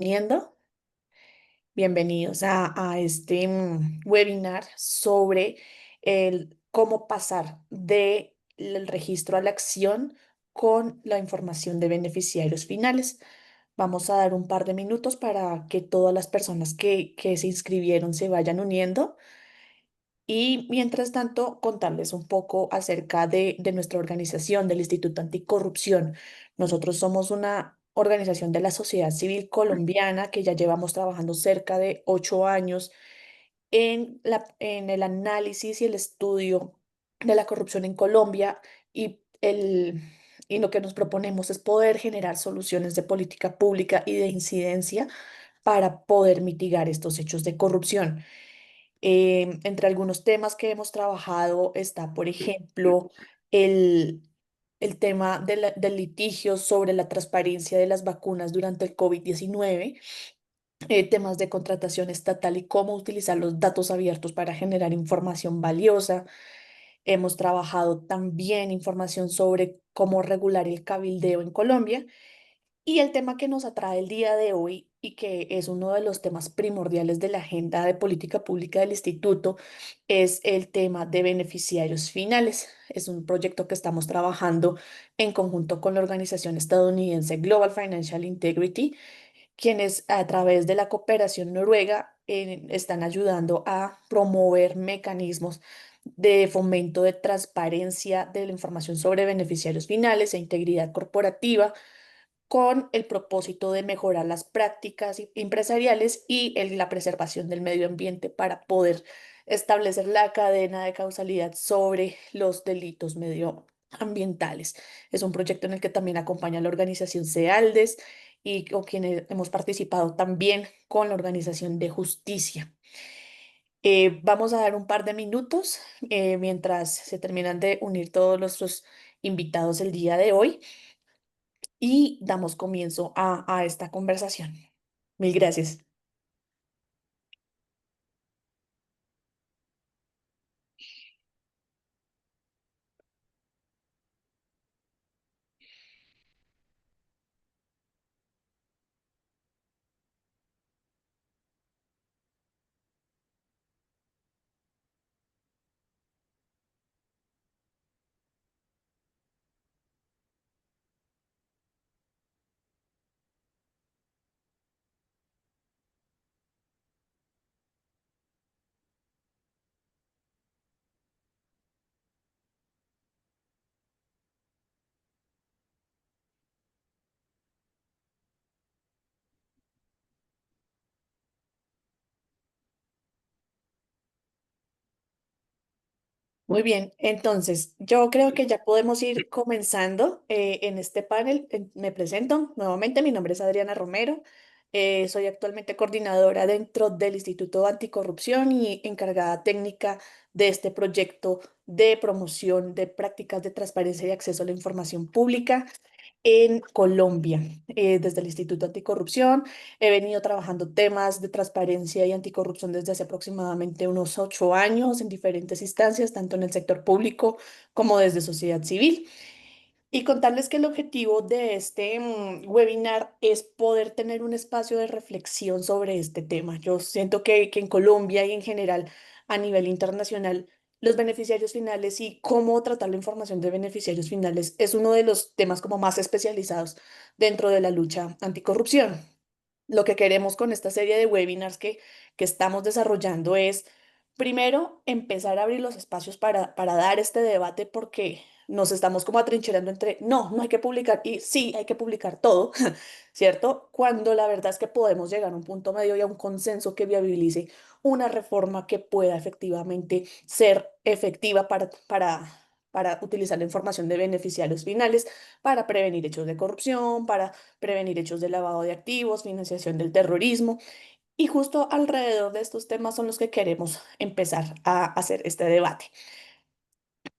Viendo, bienvenidos a este webinar sobre el cómo pasar del registro a la acción con la información de beneficiarios finales. Vamos a dar un par de minutos para que todas las personas que se inscribieron se vayan uniendo y mientras tanto contarles un poco acerca de nuestra organización, del Instituto Anticorrupción. Nosotros somos una organización de la sociedad civil colombiana que ya llevamos trabajando cerca de 8 años en el análisis y el estudio de la corrupción en Colombia y lo que nos proponemos es poder generar soluciones de política pública y de incidencia para poder mitigar estos hechos de corrupción. Entre algunos temas que hemos trabajado está, por ejemplo, el, el tema del litigio sobre la transparencia de las vacunas durante el COVID-19, temas de contratación estatal y cómo utilizar los datos abiertos para generar información valiosa. Hemos trabajado también información sobre cómo regular el cabildeo en Colombia. Y el tema que nos atrae el día de hoy y que es uno de los temas primordiales de la agenda de política pública del instituto es el tema de beneficiarios finales. Es un proyecto que estamos trabajando en conjunto con la organización estadounidense Global Financial Integrity, quienes a través de la cooperación noruega están ayudando a promover mecanismos de fomento de transparencia de la información sobre beneficiarios finales e integridad corporativa con el propósito de mejorar las prácticas empresariales y la preservación del medio ambiente para poder establecer la cadena de causalidad sobre los delitos medioambientales. Es un proyecto en el que también acompaña la organización CEALDES y con quienes hemos participado también con la organización de justicia. Vamos a dar un par de minutos mientras se terminan de unir todos nuestros invitados el día de hoy y damos comienzo a esta conversación. Mil gracias. Muy bien, entonces yo creo que ya podemos ir comenzando en este panel. Me presento nuevamente, mi nombre es Adriana Romero, soy actualmente coordinadora dentro del Instituto Anticorrupción y encargada técnica de este proyecto de promoción de prácticas de transparencia y acceso a la información pública en Colombia. Desde el Instituto Anticorrupción he venido trabajando temas de transparencia y anticorrupción desde hace aproximadamente unos 8 años en diferentes instancias, tanto en el sector público como desde sociedad civil. Y contarles que el objetivo de este webinar es poder tener un espacio de reflexión sobre este tema. Yo siento que en Colombia y en general a nivel internacional, los beneficiarios finales y cómo tratar la información de beneficiarios finales es uno de los temas como más especializados dentro de la lucha anticorrupción. Lo que queremos con esta serie de webinars que estamos desarrollando es, primero, empezar a abrir los espacios para dar este debate porque nos estamos como atrincherando entre, no, no hay que publicar y sí, hay que publicar todo, ¿cierto? Cuando la verdad es que podemos llegar a un punto medio y a un consenso que viabilice una reforma que pueda efectivamente ser efectiva para utilizar la información de beneficiarios finales, para prevenir hechos de corrupción, para prevenir hechos de lavado de activos, financiación del terrorismo. Y justo alrededor de estos temas son los que queremos empezar a hacer este debate.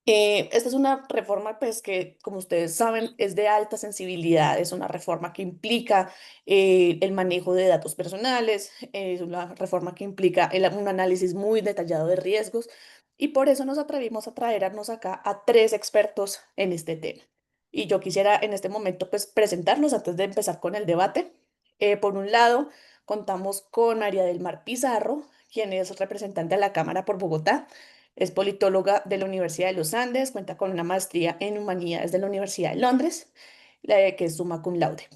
Esta es una reforma, pues, que, como ustedes saben, es de alta sensibilidad. Es una reforma que implica el manejo de datos personales, es una reforma que implica un análisis muy detallado de riesgos, y por eso nos atrevimos a traernos acá a tres expertos en este tema. Y yo quisiera en este momento, pues, presentarlos antes de empezar con el debate. Por un lado, contamos con María del Mar Pizarro, quien es representante de la Cámara por Bogotá. Es politóloga de la Universidad de los Andes, cuenta con una maestría en Humanidades de la Universidad de Londres, que es summa cum laude.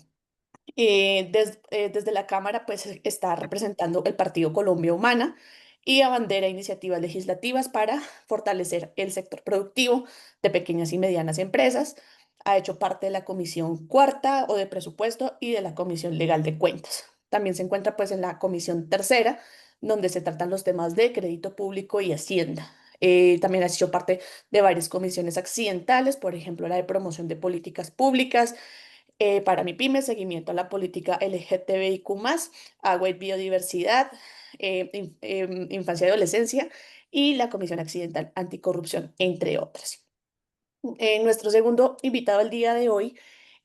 Desde la Cámara, pues está representando el Partido Colombia Humana y abandera iniciativas legislativas para fortalecer el sector productivo de pequeñas y medianas empresas. Ha hecho parte de la Comisión Cuarta o de Presupuesto y de la Comisión Legal de Cuentas. También se encuentra pues en la Comisión Tercera, donde se tratan los temas de crédito público y Hacienda. También ha hecho parte de varias comisiones accidentales, por ejemplo, la de promoción de políticas públicas, para mi pyme, seguimiento a la política LGTBIQ+, agua y biodiversidad, infancia y adolescencia y la Comisión Accidental Anticorrupción, entre otras. Nuestro segundo invitado el día de hoy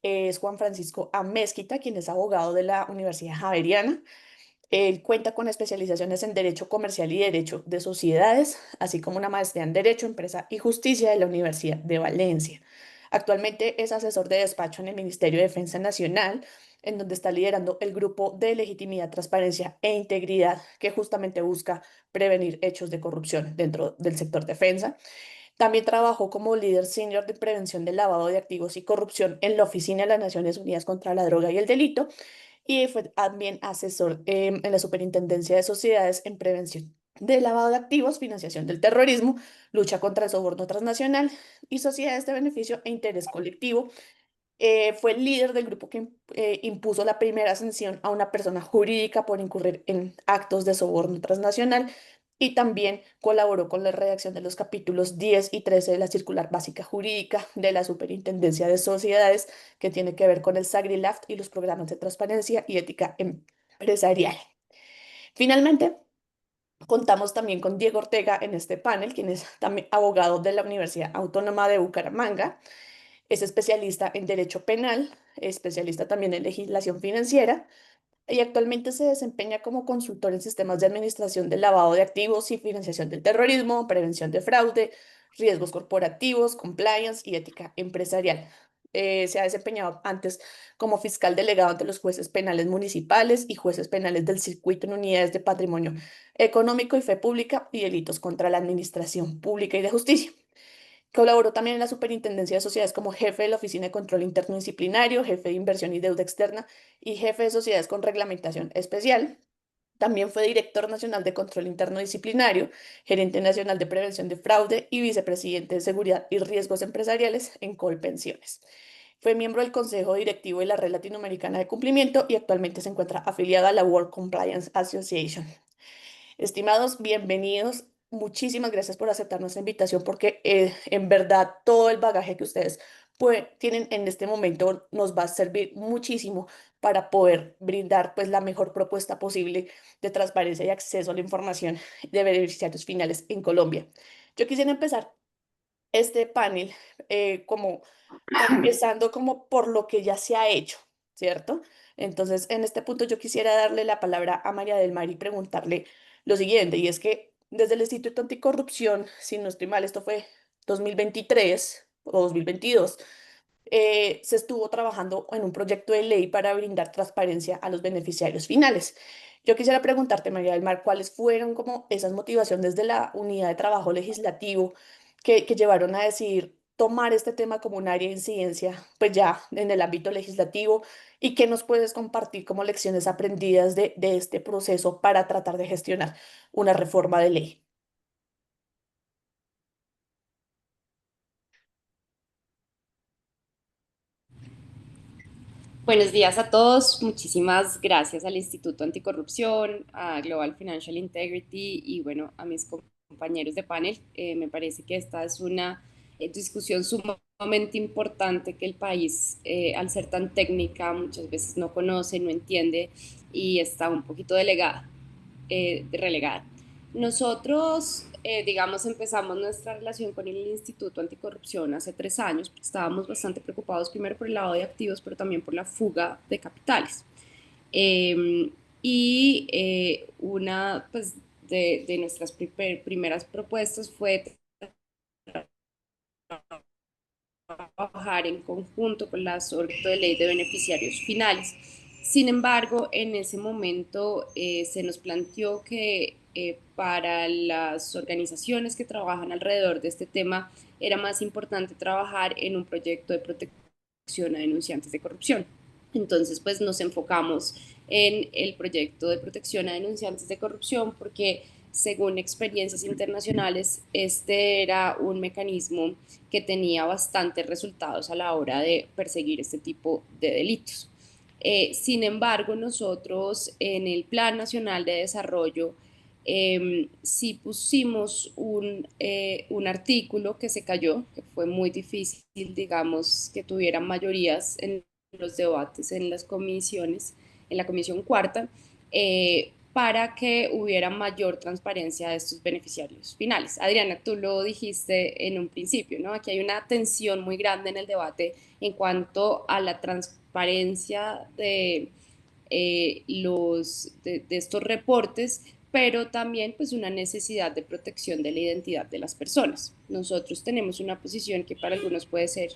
es Juan Francisco Amezquita, quien es abogado de la Universidad Javeriana. Él cuenta con especializaciones en Derecho Comercial y Derecho de Sociedades, así como una maestría en Derecho, Empresa y Justicia de la Universidad de Valencia. Actualmente es asesor de despacho en el Ministerio de Defensa Nacional, en donde está liderando el grupo de legitimidad, transparencia e integridad que justamente busca prevenir hechos de corrupción dentro del sector defensa. También trabajó como líder senior de prevención del lavado de activos y corrupción en la Oficina de las Naciones Unidas contra la Droga y el Delito y fue también asesor en la Superintendencia de Sociedades en prevención del lavado de activos, financiación del terrorismo, lucha contra el soborno transnacional y sociedades de beneficio e interés colectivo. Fue el líder del grupo que impuso la primera sanción a una persona jurídica por incurrir en actos de soborno transnacional y también colaboró con la redacción de los capítulos 10 y 13 de la Circular Básica Jurídica de la Superintendencia de Sociedades, que tiene que ver con el SAGRILAFT y los programas de transparencia y ética empresarial. Finalmente, contamos también con Diego Ortega en este panel, quien es también abogado de la Universidad Autónoma de Bucaramanga. Es especialista en derecho penal, especialista también en legislación financiera y actualmente se desempeña como consultor en sistemas de administración del lavado de activos y financiación del terrorismo, prevención de fraude, riesgos corporativos, compliance y ética empresarial. Se ha desempeñado antes como fiscal delegado ante los jueces penales municipales y jueces penales del circuito en unidades de patrimonio económico y fe pública y delitos contra la administración pública y de justicia. Colaboró también en la Superintendencia de Sociedades como jefe de la Oficina de Control Interdisciplinario, jefe de Inversión y Deuda Externa y jefe de Sociedades con Reglamentación Especial. También fue director nacional de Control Interno Disciplinario, gerente nacional de Prevención de Fraude y vicepresidente de Seguridad y Riesgos Empresariales en Colpensiones. Fue miembro del Consejo Directivo de la Red Latinoamericana de Cumplimiento y actualmente se encuentra afiliada a la World Compliance Association. Estimados, bienvenidos. Muchísimas gracias por aceptar nuestra invitación porque en verdad todo el bagaje que ustedes tienen en este momento nos va a servir muchísimo para poder brindar pues la mejor propuesta posible de transparencia y acceso a la información de beneficiarios finales en Colombia. Yo quisiera empezar este panel como empezando como por lo que ya se ha hecho, ¿cierto? Entonces, en este punto yo quisiera darle la palabra a María del Mar y preguntarle lo siguiente, y es que desde el Instituto Anticorrupción, si no estoy mal, esto fue 2023 o 2022, se estuvo trabajando en un proyecto de ley para brindar transparencia a los beneficiarios finales. Yo quisiera preguntarte, María del Mar, ¿cuáles fueron como esas motivaciones de la unidad de trabajo legislativo que llevaron a decidir tomar este tema como un área de incidencia, pues ya en el ámbito legislativo, y qué nos puedes compartir como lecciones aprendidas de este proceso para tratar de gestionar una reforma de ley? Buenos días a todos. Muchísimas gracias al Instituto Anticorrupción, a Global Financial Integrity y bueno, a mis compañeros de panel. Me parece que esta es una discusión sumamente importante que el país, al ser tan técnica, muchas veces no conoce, no entiende y está un poquito relegada. Nosotros, digamos, empezamos nuestra relación con el Instituto Anticorrupción hace 3 años, porque estábamos bastante preocupados primero por el lavado de activos, pero también por la fuga de capitales. Eh, una pues, de nuestras primeras propuestas fue trabajar en conjunto con la sobre todo de ley de beneficiarios finales, Sin embargo, en ese momento se nos planteó que para las organizaciones que trabajan alrededor de este tema era más importante trabajar en un proyecto de protección a denunciantes de corrupción. Entonces, pues nos enfocamos en el proyecto de protección a denunciantes de corrupción porque según experiencias internacionales, este era un mecanismo que tenía bastantes resultados a la hora de perseguir este tipo de delitos. Sin embargo, nosotros en el Plan Nacional de Desarrollo sí pusimos un artículo que se cayó, que fue muy difícil, digamos, que tuvieran mayorías en los debates en las comisiones, en la comisión cuarta, para que hubiera mayor transparencia de estos beneficiarios finales. Adriana, tú lo dijiste en un principio, ¿no? Aquí hay una tensión muy grande en el debate en cuanto a la transparencia de estos reportes, pero también pues una necesidad de protección de la identidad de las personas. Nosotros tenemos una posición que para algunos puede ser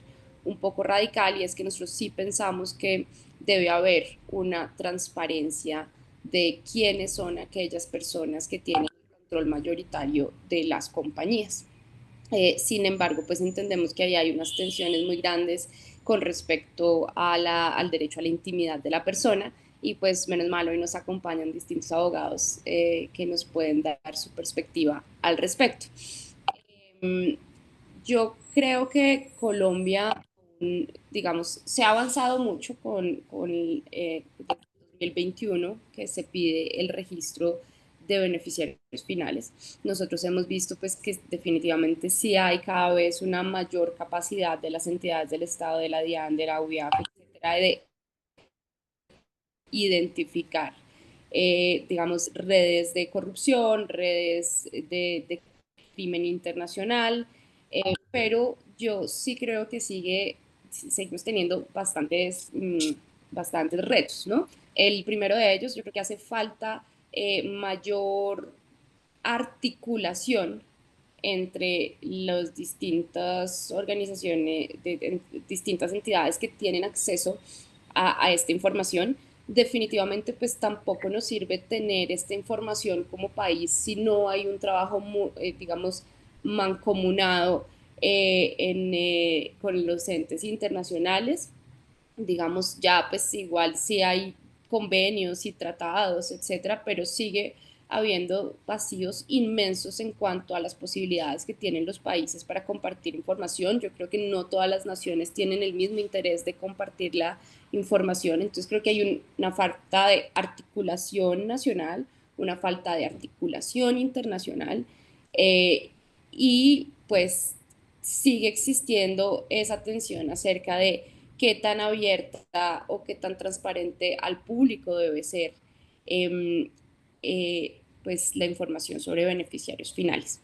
un poco radical y es que nosotros sí pensamos que debe haber una transparencia de quiénes son aquellas personas que tienen el control mayoritario de las compañías. Sin embargo, pues entendemos que ahí hay unas tensiones muy grandes con respecto al derecho a la intimidad de la persona y pues menos mal hoy nos acompañan distintos abogados que nos pueden dar su perspectiva al respecto. Eh, yo creo que Colombia, digamos, se ha avanzado mucho con el 2021 que se pide el registro de beneficiarios finales. Nosotros hemos visto pues que definitivamente sí hay cada vez una mayor capacidad de las entidades del Estado, de la DIAN, de la UIAF, etcétera, de identificar, digamos, redes de corrupción, redes de crimen internacional, pero yo sí creo que seguimos teniendo bastantes retos, ¿no? El primero de ellos, yo creo que hace falta mayor articulación entre las distintas organizaciones, distintas entidades que tienen acceso a esta información. Definitivamente, pues tampoco nos sirve tener esta información como país si no hay un trabajo, digamos, mancomunado con los entes internacionales. Digamos, ya pues igual sí hay convenios y tratados, etcétera, pero sigue habiendo vacíos inmensos en cuanto a las posibilidades que tienen los países para compartir información. Yo creo que no todas las naciones tienen el mismo interés de compartir la información, entonces creo que hay una falta de articulación nacional, una falta de articulación internacional y pues sigue existiendo esa tensión acerca de qué tan abierta o qué tan transparente al público debe ser pues la información sobre beneficiarios finales.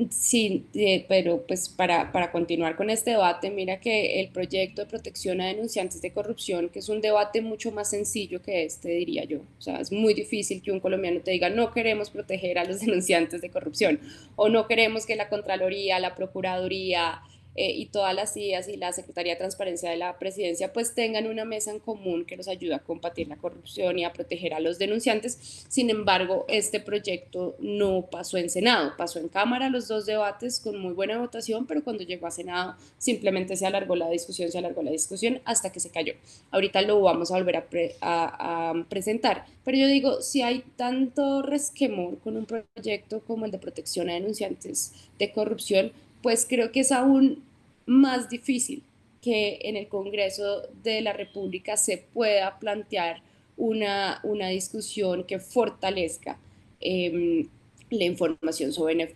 Sí, pero pues para continuar con este debate, mira que el proyecto de protección a denunciantes de corrupción, que es un debate mucho más sencillo que este, diría yo. O sea, es muy difícil que un colombiano te diga, no queremos proteger a los denunciantes de corrupción, o no queremos que la Contraloría, la Procuraduría, y todas las CIAs y la Secretaría de Transparencia de la Presidencia pues tengan una mesa en común que los ayude a combatir la corrupción y a proteger a los denunciantes. Sin embargo, este proyecto no pasó en Senado, pasó en Cámara los dos debates con muy buena votación, pero cuando llegó a Senado simplemente se alargó la discusión hasta que se cayó. Ahorita lo vamos a volver a presentar, pero yo digo, si hay tanto resquemor con un proyecto como el de protección a denunciantes de corrupción, pues creo que es aún más difícil que en el Congreso de la República se pueda plantear una discusión que fortalezca la información sobre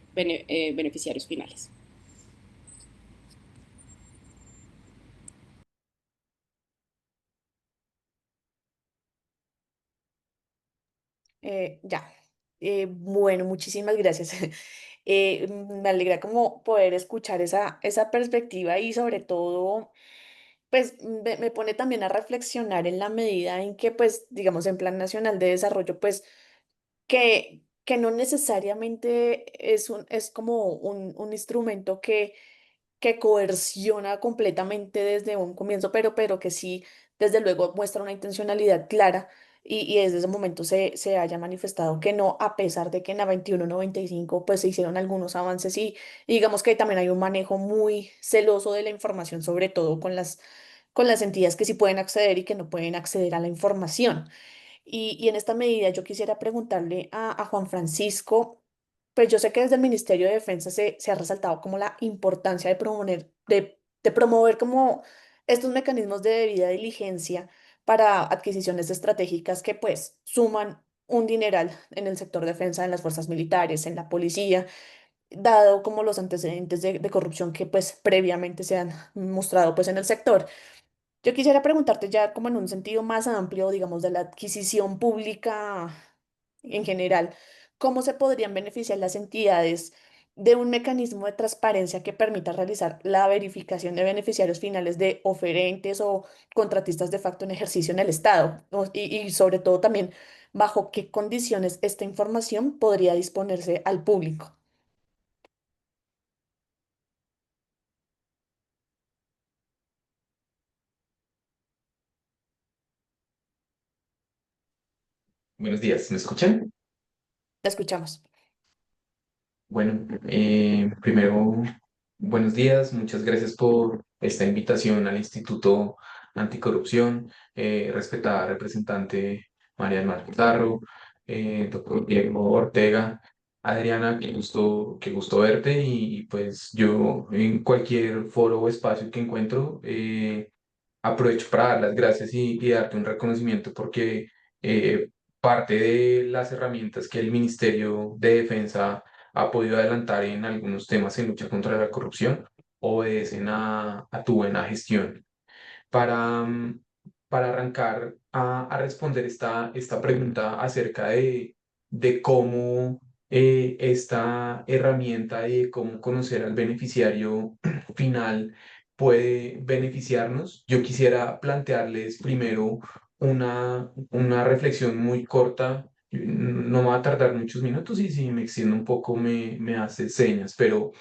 beneficiarios finales. Ya. Bueno, muchísimas gracias. Me alegra como poder escuchar esa perspectiva y sobre todo, pues me pone también a reflexionar en la medida en que, pues, digamos, en Plan Nacional de Desarrollo, pues, que no necesariamente es como un instrumento que coerciona completamente desde un comienzo, pero que sí, desde luego muestra una intencionalidad clara y desde ese momento se haya manifestado que no, a pesar de que en la 2195 pues se hicieron algunos avances y digamos que también hay un manejo muy celoso de la información, sobre todo con las entidades que sí pueden acceder y que no pueden acceder a la información. Y en esta medida yo quisiera preguntarle a Juan Francisco, pues yo sé que desde el Ministerio de Defensa se ha resaltado como la importancia de promover como estos mecanismos de debida diligencia para adquisiciones estratégicas que pues suman un dineral en el sector defensa, en las fuerzas militares, en la policía, dado como los antecedentes de corrupción que pues previamente se han mostrado pues en el sector. Yo quisiera preguntarte ya como en un sentido más amplio, digamos, de la adquisición pública en general, ¿cómo se podrían beneficiar las entidades de un mecanismo de transparencia que permita realizar la verificación de beneficiarios finales de oferentes o contratistas de facto en ejercicio en el Estado? Y sobre todo también, ¿bajo qué condiciones esta información podría disponerse al público? Buenos días, ¿me escuchan? La escuchamos. Bueno, primero, buenos días, muchas gracias por esta invitación al Instituto Anticorrupción, respetada representante María del Mar Pizarro, doctor Diego Ortega, Adriana, qué gusto verte y pues yo en cualquier foro o espacio que encuentro, aprovecho para dar las gracias y darte un reconocimiento porque eh, parte de las herramientas que el Ministerio de Defensa ha podido adelantar en algunos temas en lucha contra la corrupción obedecen a tu buena gestión para, para arrancar a responder esta pregunta acerca de cómo esta herramienta de cómo conocer al beneficiario final puede beneficiarnos. Yo quisiera plantearles primero una reflexión muy corta. No me va a tardar muchos minutos y si me extiendo un poco me hace señas, pero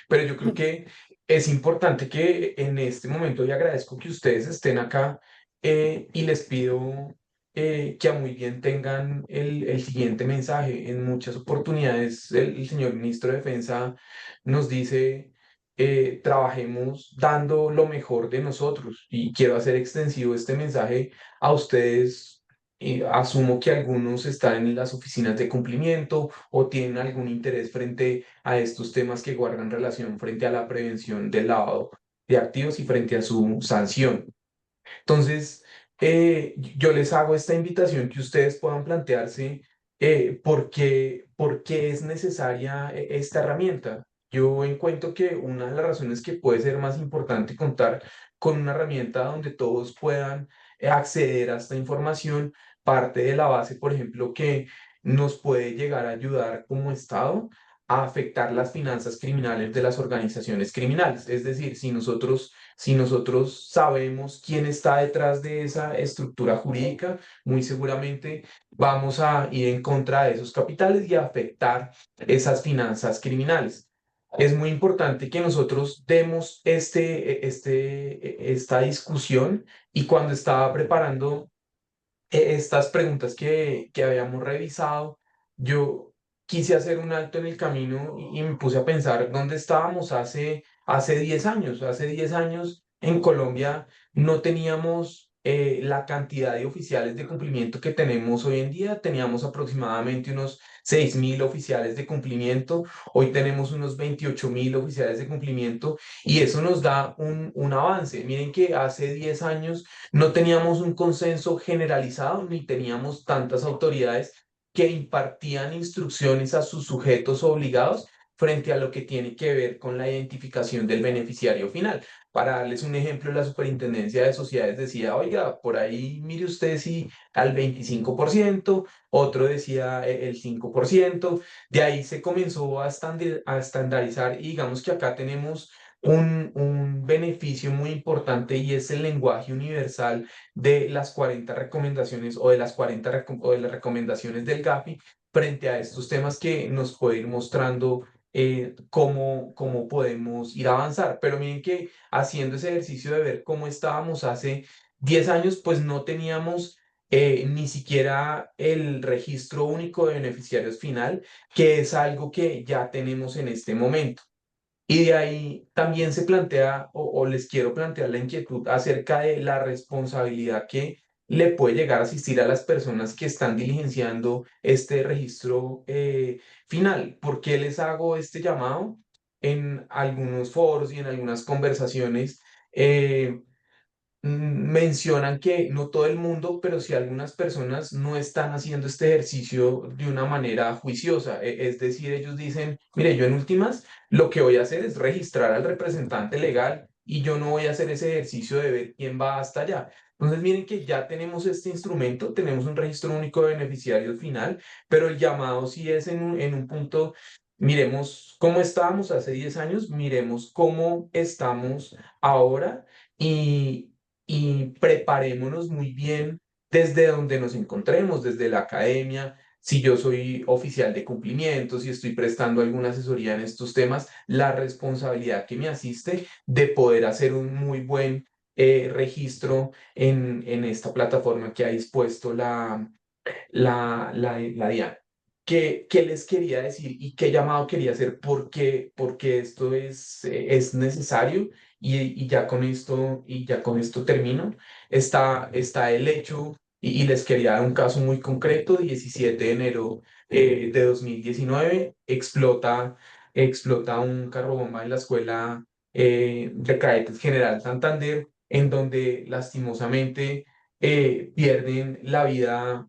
yo creo que es importante que en este momento, y agradezco que ustedes estén acá, y les pido que a muy bien tengan el siguiente mensaje. En muchas oportunidades el señor ministro de Defensa nos dice, trabajemos dando lo mejor de nosotros y quiero hacer extensivo este mensaje a ustedes. Asumo que algunos están en las oficinas de cumplimiento o tienen algún interés frente a estos temas que guardan relación frente a la prevención del lavado de activos y frente a su sanción. Entonces, yo les hago esta invitación que ustedes puedan plantearse por qué es necesaria esta herramienta. Yo encuentro que una de las razones que puede ser más importante contar con una herramienta donde todos puedan acceder a esta información parte de la base, por ejemplo, que nos puede llegar a ayudar como Estado a afectar las finanzas criminales de las organizaciones criminales. Es decir, si nosotros sabemos quién está detrás de esa estructura jurídica, muy seguramente vamos a ir en contra de esos capitales y a afectar esas finanzas criminales. Es muy importante que nosotros demos esta discusión y cuando estaba preparando estas preguntas que habíamos revisado, yo quise hacer un alto en el camino y me puse a pensar dónde estábamos hace 10 años. Hace 10 años en Colombia no teníamos la cantidad de oficiales de cumplimiento que tenemos hoy en día. Teníamos aproximadamente unos 6.000 oficiales de cumplimiento. Hoy tenemos unos 28.000 oficiales de cumplimiento y eso nos da un avance. Miren que hace 10 años no teníamos un consenso generalizado ni teníamos tantas autoridades que impartían instrucciones a sus sujetos obligados frente a lo que tiene que ver con la identificación del beneficiario final. Para darles un ejemplo, la Superintendencia de Sociedades decía, oiga, por ahí mire usted si al 25%, otro decía el 5%, de ahí se comenzó a estandarizar y digamos que acá tenemos un beneficio muy importante y es el lenguaje universal de las 40 recomendaciones o de las 40 o de las recomendaciones del GAFI frente a estos temas que nos puede ir mostrando cómo podemos ir a avanzar. Pero miren que haciendo ese ejercicio de ver cómo estábamos hace 10 años, pues no teníamos ni siquiera el registro único de beneficiarios final, que es algo que ya tenemos en este momento. Y de ahí también se plantea, o les quiero plantear la inquietud acerca de la responsabilidad que le puede llegar a asistir a las personas que están diligenciando este registro final. ¿Por qué les hago este llamado? En algunos foros y en algunas conversaciones, eh, mencionan que no todo el mundo, pero sí algunas personas no están haciendo este ejercicio de una manera juiciosa. Es decir, ellos dicen, mire, yo en últimas lo que voy a hacer es registrar al representante legal y yo no voy a hacer ese ejercicio de ver quién va hasta allá. Entonces, miren que ya tenemos este instrumento, tenemos un registro único de beneficiarios final, pero el llamado sí es en un punto, miremos cómo estábamos hace 10 años, miremos cómo estamos ahora y preparémonos muy bien desde donde nos encontremos, desde la academia. Si yo soy oficial de cumplimiento, si estoy prestando alguna asesoría en estos temas, la responsabilidad que me asiste de poder hacer un muy buen registro en esta plataforma que ha dispuesto la DIAN. ¿Qué les quería decir y qué llamado quería hacer? Porque esto es necesario y ya con esto termino. Está el hecho, y les quería dar un caso muy concreto: 17 de enero de 2019, explota un carro bomba en la escuela de cadetes General Santander, en donde lastimosamente pierden la vida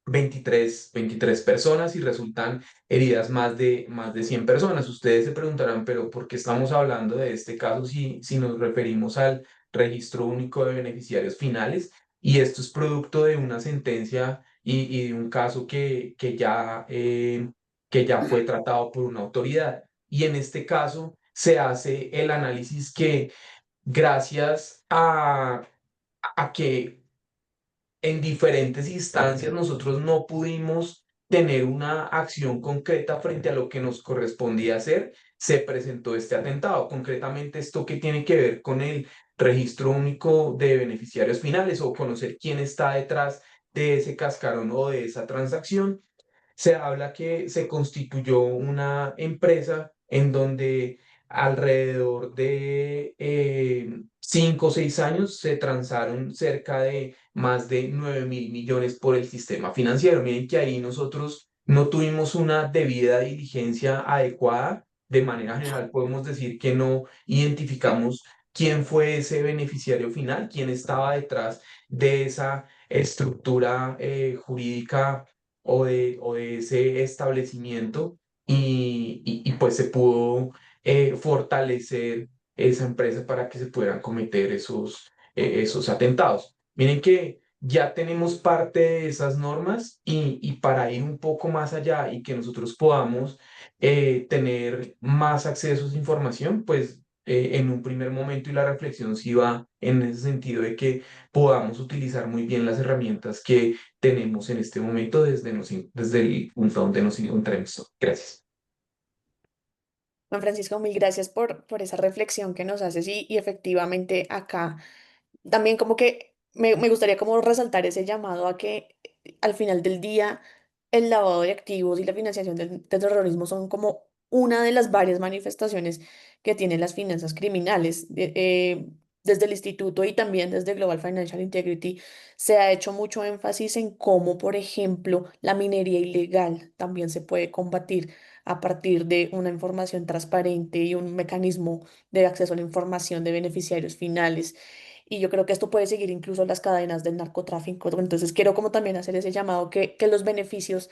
23 personas y resultan heridas más de 100 personas. Ustedes se preguntarán, pero ¿por qué estamos hablando de este caso si nos referimos al registro único de beneficiarios finales? Y esto es producto de una sentencia y de un caso que ya fue tratado por una autoridad. Y en este caso se hace el análisis que, gracias a que en diferentes instancias nosotros no pudimos tener una acción concreta frente a lo que nos correspondía hacer, se presentó este atentado. Concretamente, esto que tiene que ver con el registro único de beneficiarios finales, o conocer quién está detrás de ese cascarón o de esa transacción. Se habla que se constituyó una empresa en donde alrededor de 5 o 6 años se transaron cerca de más de 9.000 millones por el sistema financiero. Miren que ahí nosotros no tuvimos una debida diligencia adecuada. De manera general, podemos decir que no identificamos quién fue ese beneficiario final, quién estaba detrás de esa estructura jurídica o de ese establecimiento, y pues se pudo fortalecer esa empresa para que se puedan cometer esos atentados. Miren que ya tenemos parte de esas normas, y para ir un poco más allá y que nosotros podamos tener más acceso a esa información, pues en un primer momento, y la reflexión sí va en ese sentido de que podamos utilizar muy bien las herramientas que tenemos en este momento desde el punto donde nos encontremos. Gracias. Juan Francisco, mil gracias por esa reflexión que nos haces y efectivamente acá también como que me gustaría como resaltar ese llamado a que al final del día el lavado de activos y la financiación del terrorismo son como una de las varias manifestaciones que tienen las finanzas criminales. Desde el instituto y también desde Global Financial Integrity se ha hecho mucho énfasis en cómo, por ejemplo, la minería ilegal también se puede combatir a partir de una información transparente y un mecanismo de acceso a la información de beneficiarios finales. Y yo creo que esto puede seguir incluso las cadenas del narcotráfico. Entonces quiero como también hacer ese llamado que los beneficios,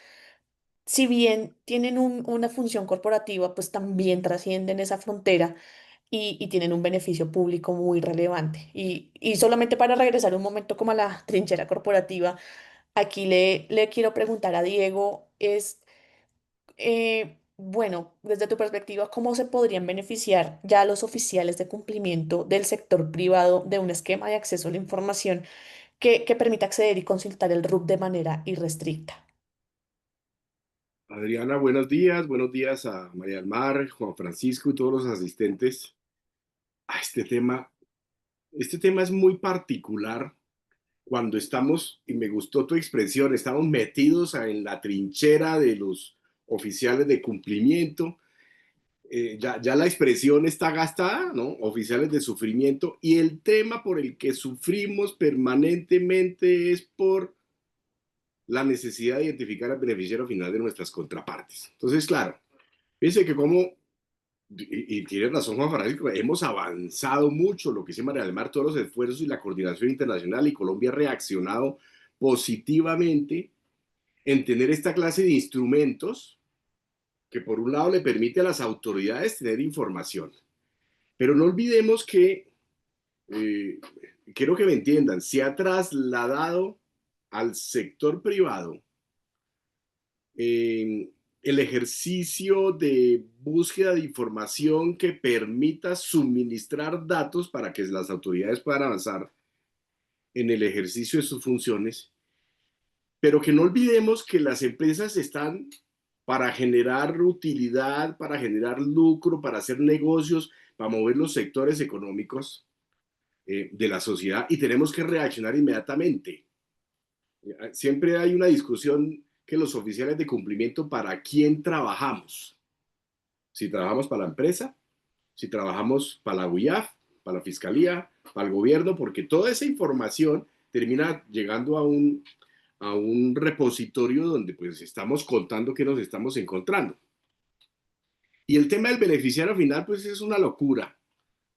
si bien tienen una función corporativa, pues también trascienden esa frontera y tienen un beneficio público muy relevante. Y solamente para regresar un momento como a la trinchera corporativa, aquí le quiero preguntar a Diego, bueno, desde tu perspectiva, ¿cómo se podrían beneficiar ya los oficiales de cumplimiento del sector privado de un esquema de acceso a la información que permita acceder y consultar el RUC de manera irrestricta? Adriana, buenos días a María del Mar, Juan Francisco y todos los asistentes a este tema es muy particular cuando estamos, y me gustó tu expresión, estamos metidos en la trinchera de los oficiales de cumplimiento. Ya la expresión está gastada, ¿no? Oficiales de sufrimiento, y el tema por el que sufrimos permanentemente es por la necesidad de identificar al beneficiario final de nuestras contrapartes. Entonces, claro, fíjense que como, y tiene razón Juan Francisco, hemos avanzado mucho, lo que dice María del Mar, todos los esfuerzos y la coordinación internacional, y Colombia ha reaccionado positivamente en tener esta clase de instrumentos que por un lado le permite a las autoridades tener información. Pero no olvidemos que, eh, quiero que me entiendan, se ha trasladado al sector privado el ejercicio de búsqueda de información que permita suministrar datos para que las autoridades puedan avanzar en el ejercicio de sus funciones, pero que no olvidemos que las empresas están para generar utilidad, para generar lucro, para hacer negocios, para mover los sectores económicos de la sociedad, y tenemos que reaccionar inmediatamente. Siempre hay una discusión que los oficiales de cumplimiento, ¿para quién trabajamos? Si trabajamos para la empresa, si trabajamos para la UIAF, para la Fiscalía, para el gobierno, porque toda esa información termina llegando a un repositorio donde pues estamos contando qué nos estamos encontrando. Y el tema del beneficiario final pues es una locura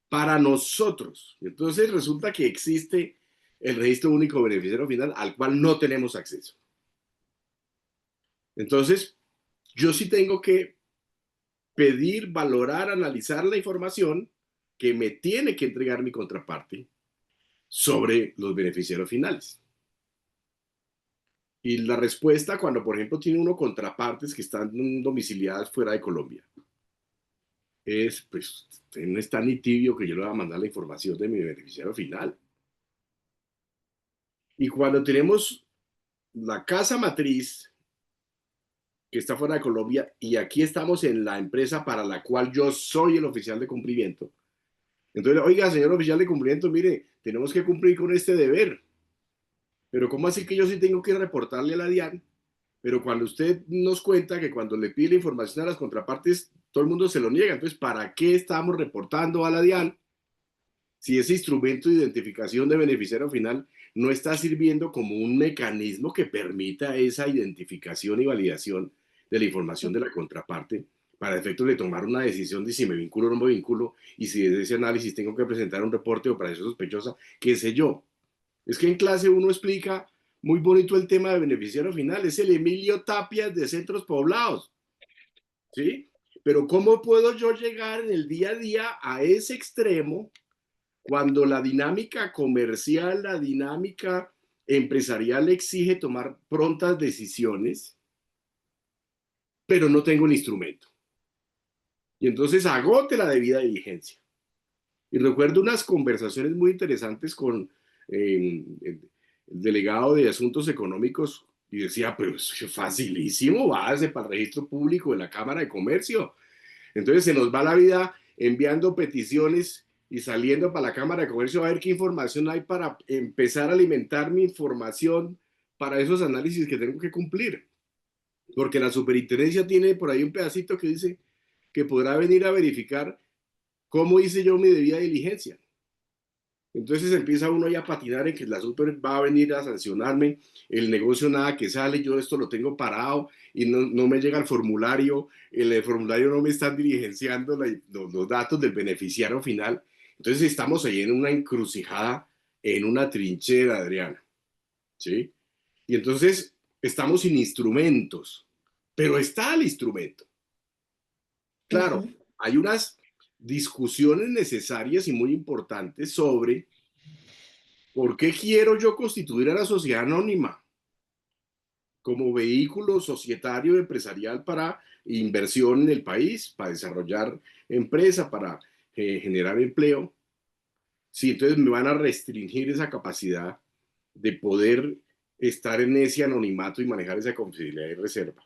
para nosotros. Entonces resulta que existe el registro único beneficiario final al cual no tenemos acceso. Entonces, yo sí tengo que pedir, valorar, analizar la información que me tiene que entregar mi contraparte sobre los beneficiarios finales. Y la respuesta cuando, por ejemplo, tiene uno contrapartes que están domiciliadas fuera de Colombia, es, pues, usted no está ni tibio que yo le voy a mandar la información de mi beneficiario final. Y cuando tenemos la casa matriz que está fuera de Colombia y aquí estamos en la empresa para la cual yo soy el oficial de cumplimiento, entonces, oiga, señor oficial de cumplimiento, mire, tenemos que cumplir con este deber. Pero ¿cómo así que yo sí tengo que reportarle a la DIAN? Pero cuando usted nos cuenta que cuando le pide la información a las contrapartes, todo el mundo se lo niega. Entonces, ¿para qué estamos reportando a la DIAN si ese instrumento de identificación de beneficiario final no está sirviendo como un mecanismo que permita esa identificación y validación de la información de la contraparte para efectos de tomar una decisión de si me vinculo o no me vinculo, y si desde ese análisis tengo que presentar un reporte de operación sospechosa, qué sé yo? Es que en clase uno explica muy bonito el tema de beneficiario final, es el Emilio Tapias de centros poblados, ¿sí? Pero ¿cómo puedo yo llegar en el día a día a ese extremo cuando la dinámica comercial, la dinámica empresarial exige tomar prontas decisiones, pero no tengo el instrumento? Y entonces agote la debida diligencia. Y recuerdo unas conversaciones muy interesantes con el delegado de Asuntos Económicos, y decía, pero es facilísimo, base para el registro público de la Cámara de Comercio. Entonces se nos va la vida enviando peticiones y saliendo para la Cámara de Comercio a ver qué información hay para empezar a alimentar mi información para esos análisis que tengo que cumplir. Porque la superintendencia tiene por ahí un pedacito que dice que podrá venir a verificar cómo hice yo mi debida diligencia. Entonces empieza uno ya a patinar en que la super va a venir a sancionarme, el negocio nada que sale, yo esto lo tengo parado y no me llega el formulario, el formulario no me están diligenciando los datos del beneficiario final. Entonces estamos ahí en una encrucijada, en una trinchera, Adriana, ¿sí? Y entonces estamos sin instrumentos, pero está el instrumento. Claro, Ujú. hay unas discusiones necesarias y muy importantes sobre por qué quiero yo constituir a la sociedad anónima como vehículo societario empresarial para inversión en el país, para desarrollar empresa, para generar empleo. Sí, entonces me van a restringir esa capacidad de poder estar en ese anonimato y manejar esa confidencialidad y reserva.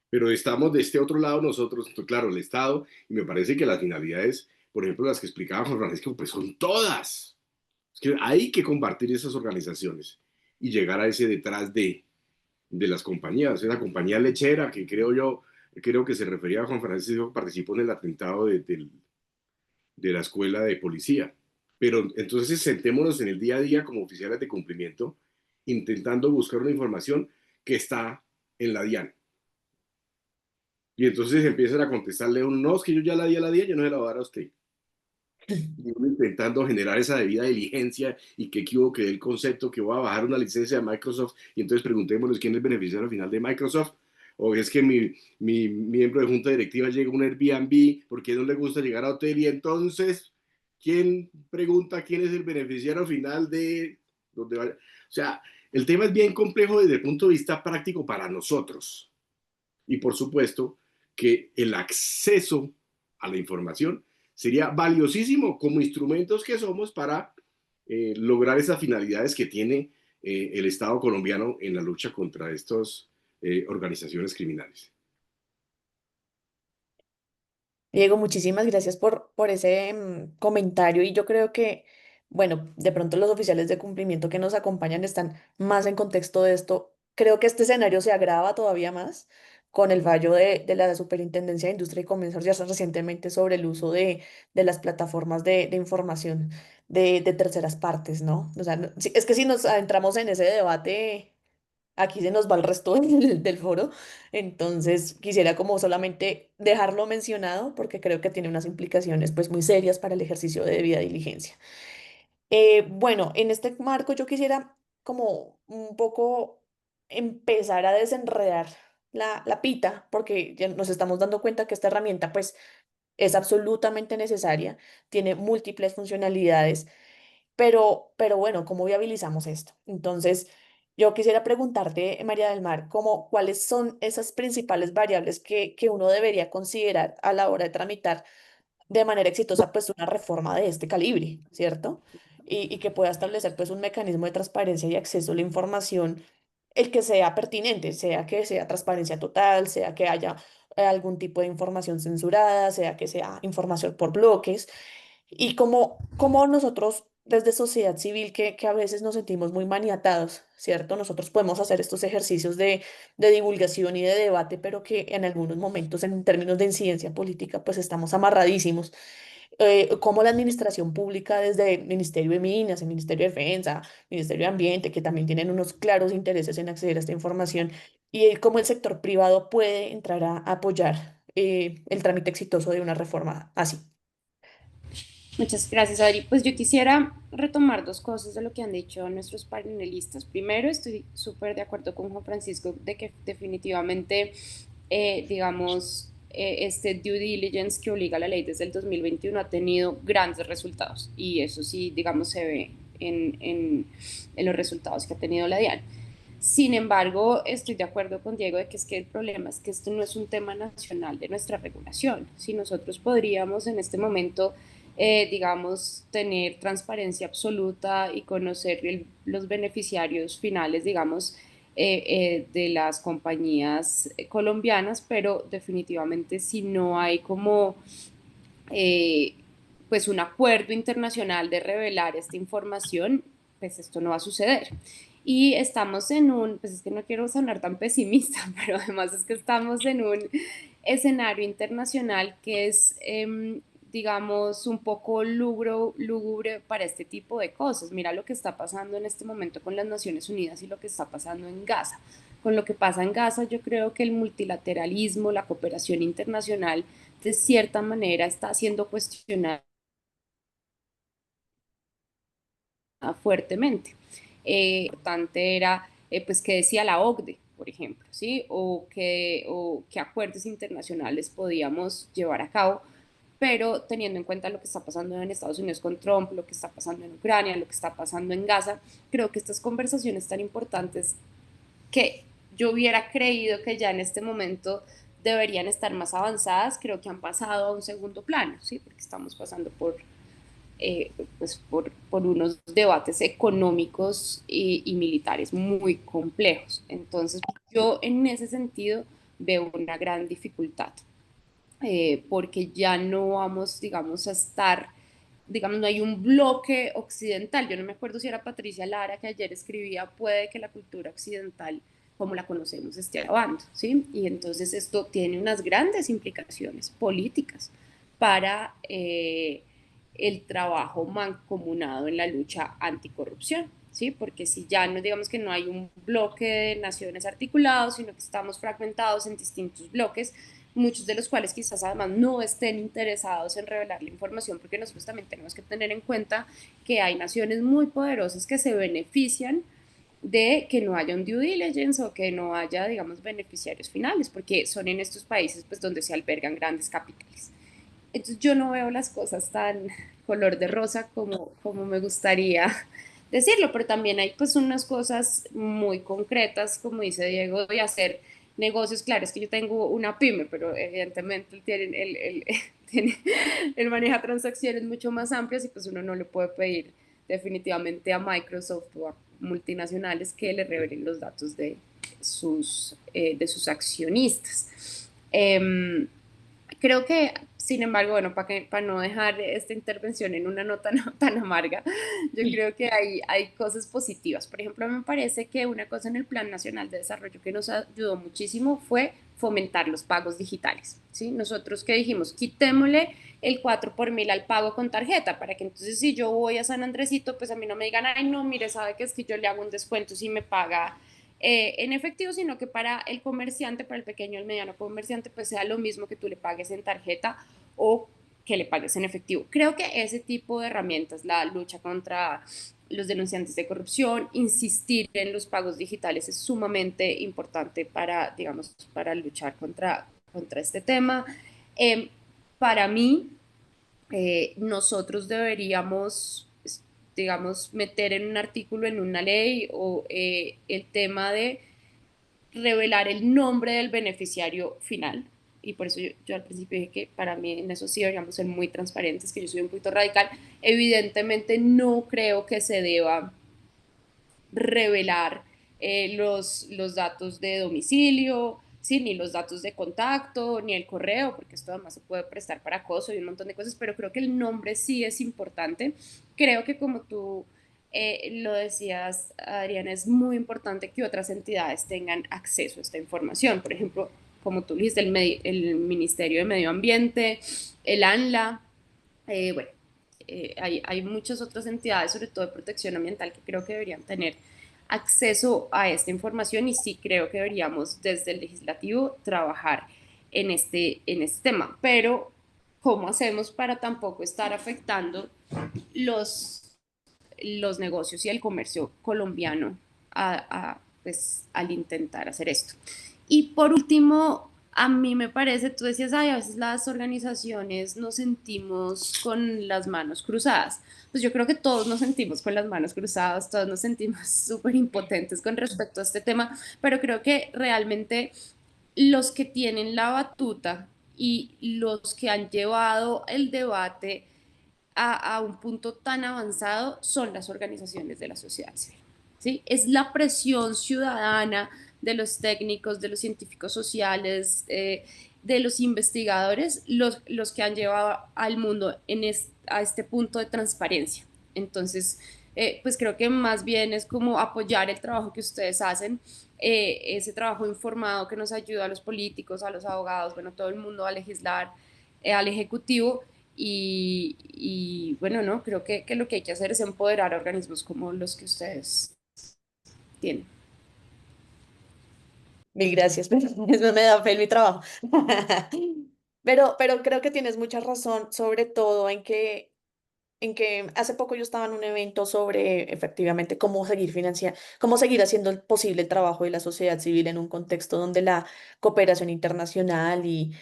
pero estamos de este otro lado nosotros, claro, el Estado, y me parece que las finalidades, por ejemplo, las que explicaba Juan Francisco, pues son todas. Es que hay que compartir esas organizaciones y llegar a ese detrás de las compañías. Esa compañía lechera que creo que se refería a Juan Francisco, participó en el atentado de la escuela de policía. Pero entonces sentémonos en el día a día como oficiales de cumplimiento, intentando buscar una información que está en la DIAN. Y entonces empiezan a contestarle un no, es que yo ya la di a la DIAN, yo no se la voy a dar a usted. Y uno intentando generar esa debida diligencia y que equivoque el concepto que voy a bajar una licencia de Microsoft y entonces preguntémonos quién es el beneficiario final de Microsoft. O es que mi miembro de junta directiva llega a un Airbnb porque no le gusta llegar a hotel y entonces, ¿quién pregunta quién es el beneficiario final de donde vaya? O sea, el tema es bien complejo desde el punto de vista práctico para nosotros. Y por supuesto que el acceso a la información sería valiosísimo como instrumentos que somos para lograr esas finalidades que tiene el Estado colombiano en la lucha contra estas organizaciones criminales. Diego, muchísimas gracias por ese comentario y yo creo que, bueno, de pronto los oficiales de cumplimiento que nos acompañan están más en contexto de esto. Creo que este escenario se agrava todavía más con el fallo de la Superintendencia de Industria y Comercio ya recientemente sobre el uso de las plataformas de información de terceras partes, ¿no? O sea, es que si nos adentramos en ese debate aquí se nos va el resto del foro, entonces quisiera como solamente dejarlo mencionado porque creo que tiene unas implicaciones pues muy serias para el ejercicio de debida diligencia. Bueno, en este marco yo quisiera como un poco empezar a desenredar la pita porque ya nos estamos dando cuenta que esta herramienta pues es absolutamente necesaria, tiene múltiples funcionalidades pero bueno, ¿cómo viabilizamos esto? Entonces, yo quisiera preguntarte, María del Mar, cuáles son esas principales variables que uno debería considerar a la hora de tramitar de manera exitosa pues una reforma de este calibre, ¿cierto? Y que pueda establecer pues un mecanismo de transparencia y acceso a la información, el que sea pertinente, sea que sea transparencia total, sea que haya algún tipo de información censurada, sea que sea información por bloques y como nosotros desde sociedad civil que a veces nos sentimos muy maniatados, ¿cierto? Nosotros podemos hacer estos ejercicios de divulgación y de debate, pero que en algunos momentos en términos de incidencia política pues estamos amarradísimos. Como la administración pública desde el Ministerio de Minas, el Ministerio de Defensa, Ministerio de Ambiente, que también tienen unos claros intereses en acceder a esta información, y cómo el sector privado puede entrar a apoyar el trámite exitoso de una reforma así. Muchas gracias, Adri. Pues yo quisiera retomar dos cosas de lo que han dicho nuestros panelistas. Primero, estoy súper de acuerdo con Juan Francisco de que definitivamente, este due diligence que obliga la ley desde el 2021 ha tenido grandes resultados y eso sí, digamos, se ve en los resultados que ha tenido la DIAN. Sin embargo, estoy de acuerdo con Diego de que es que el problema es que esto no es un tema nacional de nuestra regulación. Si nosotros podríamos en este momento, digamos, tener transparencia absoluta y conocer los beneficiarios finales, digamos, de las compañías colombianas, pero definitivamente si no hay como eh, pues un acuerdo internacional de revelar esta información, pues esto no va a suceder. Y estamos en un, pues es que no quiero sonar tan pesimista, pero además es que estamos en un escenario internacional que es, digamos, un poco lúgubre para este tipo de cosas. Mira lo que está pasando en este momento con las Naciones Unidas y lo que está pasando en Gaza. Con lo que pasa en Gaza, yo creo que el multilateralismo, la cooperación internacional, de cierta manera está siendo cuestionada fuertemente. Importante era, pues, que decía la OCDE, por ejemplo, ¿sí? O qué acuerdos internacionales podíamos llevar a cabo, pero teniendo en cuenta lo que está pasando en Estados Unidos con Trump, lo que está pasando en Ucrania, lo que está pasando en Gaza, creo que estas conversaciones tan importantes que yo hubiera creído que ya en este momento deberían estar más avanzadas, creo que han pasado a un segundo plano, ¿sí? Porque estamos pasando pues por unos debates económicos y militares muy complejos. Entonces, yo en ese sentido veo una gran dificultad, porque ya no vamos, digamos, a estar, digamos, no hay un bloque occidental. Yo no me acuerdo si era Patricia Lara que ayer escribía, puede que la cultura occidental como la conocemos esté acabando, ¿sí? Y entonces esto tiene unas grandes implicaciones políticas para el trabajo mancomunado en la lucha anticorrupción, ¿sí? Porque si ya no, digamos que no hay un bloque de naciones articulados, sino que estamos fragmentados en distintos bloques, muchos de los cuales quizás además no estén interesados en revelar la información, porque nosotros también tenemos que tener en cuenta que hay naciones muy poderosas que se benefician de que no haya un due diligence o que no haya, digamos, beneficiarios finales, porque son en estos países pues donde se albergan grandes capitales. Entonces yo no veo las cosas tan color de rosa como me gustaría decirlo, pero también hay pues unas cosas muy concretas, como dice Diego, de hacer negocios. Claro, es que yo tengo una pyme, pero evidentemente tiene, él maneja transacciones mucho más amplias y pues uno no le puede pedir definitivamente a Microsoft o a multinacionales que le revelen los datos de sus accionistas. Creo que, sin embargo, bueno, para no dejar esta intervención en una nota no tan amarga, yo creo que hay cosas positivas. Por ejemplo, me parece que una cosa en el Plan Nacional de Desarrollo que nos ayudó muchísimo fue fomentar los pagos digitales, ¿sí? Nosotros que dijimos, quitémosle el 4 por mil al pago con tarjeta, para que entonces si yo voy a San Andresito, pues a mí no me digan, ay, no, mire, sabe que es que yo le hago un descuento si me paga en efectivo, sino que para el comerciante, para el pequeño y el mediano comerciante, pues sea lo mismo que tú le pagues en tarjeta o que le pagues en efectivo. Creo que ese tipo de herramientas, la lucha contra los denunciantes de corrupción, insistir en los pagos digitales es sumamente importante para, digamos, para luchar contra este tema. Eh, para mí, nosotros deberíamos, digamos, meter en un artículo, en una ley, o el tema de revelar el nombre del beneficiario final. Y por eso yo al principio dije que para mí en eso sí deberíamos ser muy transparentes, que yo soy un poquito radical. Evidentemente no creo que se deba revelar los datos de domicilio, ¿sí? Ni los datos de contacto, ni el correo, porque esto además se puede prestar para acoso y un montón de cosas, pero creo que el nombre sí es importante. Creo que como tú lo decías, Adriana, es muy importante que otras entidades tengan acceso a esta información. Por ejemplo, como tú dijiste, el Ministerio de Medio Ambiente, el ANLA, bueno, hay muchas otras entidades, sobre todo de protección ambiental, que creo que deberían tener acceso a esta información y sí creo que deberíamos desde el legislativo trabajar en este tema. Pero, ¿cómo hacemos para tampoco estar afectando los negocios y el comercio colombiano pues, al intentar hacer esto? Y por último, a mí me parece, tú decías, ay, a veces las organizaciones nos sentimos con las manos cruzadas. Pues yo creo que todos nos sentimos con las manos cruzadas, todos nos sentimos súper impotentes con respecto a este tema, pero creo que realmente los que tienen la batuta y los que han llevado el debate a un punto tan avanzado son las organizaciones de la sociedad civil. ¿Sí? Es la presión ciudadana de los técnicos, de los científicos sociales, de los investigadores, los que han llevado al mundo a este punto de transparencia. Entonces, pues creo que más bien es como apoyar el trabajo que ustedes hacen, ese trabajo informado que nos ayuda a los políticos, a los abogados, bueno, todo el mundo a legislar, al ejecutivo, bueno, no, creo que lo que hay que hacer es empoderar a organismos como los que ustedes tienen. Mil gracias, pero eso me da fe en mi trabajo. Pero creo que tienes mucha razón, sobre todo en que hace poco yo estaba en un evento sobre efectivamente cómo seguir cómo seguir haciendo posible el trabajo de la sociedad civil en un contexto donde la cooperación internacional y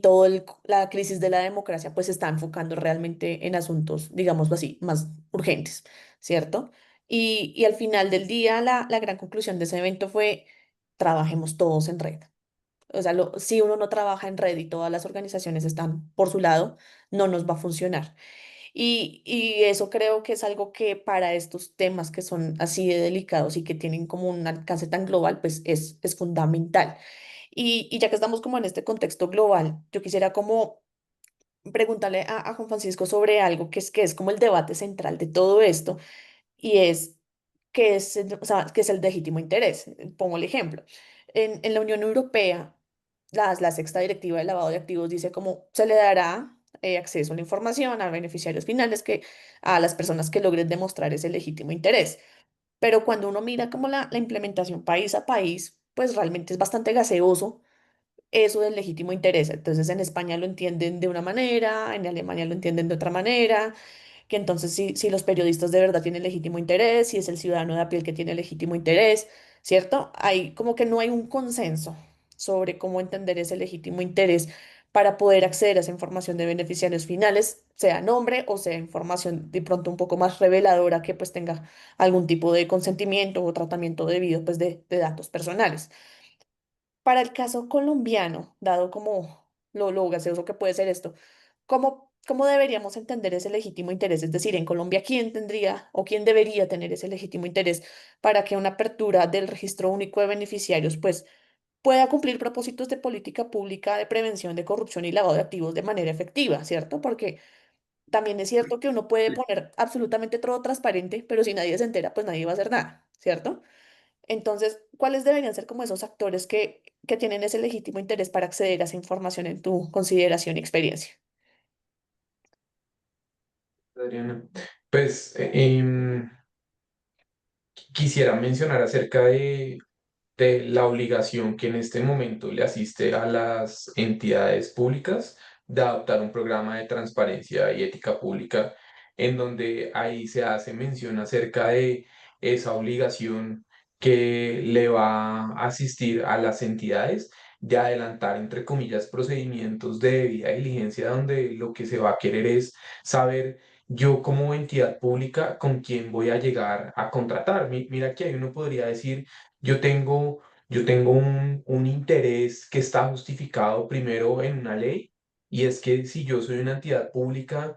toda la crisis de la democracia pues se está enfocando realmente en asuntos, digámoslo así, más urgentes, ¿cierto? Y al final del día la gran conclusión de ese evento fue: trabajemos todos en red. O sea, si uno no trabaja en red y todas las organizaciones están por su lado, no nos va a funcionar. Y eso creo que es algo que para estos temas que son así de delicados y que tienen como un alcance tan global, pues es fundamental. Y ya que estamos como en este contexto global, yo quisiera como preguntarle a Juan Francisco sobre algo que es como el debate central de todo esto, y es qué es, o sea, qué es el legítimo interés. Pongo el ejemplo. En la Unión Europea, la sexta directiva de lavado de activos dice cómo se le dará acceso a la información a beneficiarios finales, que a las personas que logren demostrar ese legítimo interés. Pero cuando uno mira como la implementación país a país, pues realmente es bastante gaseoso eso del legítimo interés. Entonces en España lo entienden de una manera, en Alemania lo entienden de otra manera, que entonces si los periodistas de verdad tienen legítimo interés, si es el ciudadano de a pie el que tiene legítimo interés, ¿cierto? Hay como que no hay un consenso sobre cómo entender ese legítimo interés para poder acceder a esa información de beneficiarios finales, sea nombre o sea información de pronto un poco más reveladora que pues tenga algún tipo de consentimiento o tratamiento debido pues de datos personales. Para el caso colombiano, dado como lo gaseoso que puede ser esto, ¿cómo deberíamos entender ese legítimo interés? Es decir, en Colombia, ¿quién tendría o quién debería tener ese legítimo interés para que una apertura del registro único de beneficiarios pues pueda cumplir propósitos de política pública de prevención de corrupción y lavado de activos de manera efectiva, ¿cierto? Porque también es cierto que uno puede poner absolutamente todo transparente, pero si nadie se entera, pues nadie va a hacer nada, ¿cierto? Entonces, ¿cuáles deberían ser como esos actores que tienen ese legítimo interés para acceder a esa información en tu consideración y experiencia? Adriana. Pues quisiera mencionar acerca de la obligación que en este momento le asiste a las entidades públicas de adoptar un programa de transparencia y ética pública, en donde ahí se hace mención acerca de esa obligación que le va a asistir a las entidades de adelantar, entre comillas, procedimientos de debida diligencia, donde lo que se va a querer es saber yo como entidad pública con quién voy a llegar a contratar. Mira que ahí uno podría decir yo tengo, yo tengo un interés que está justificado primero en una ley, y es que si yo soy una entidad pública,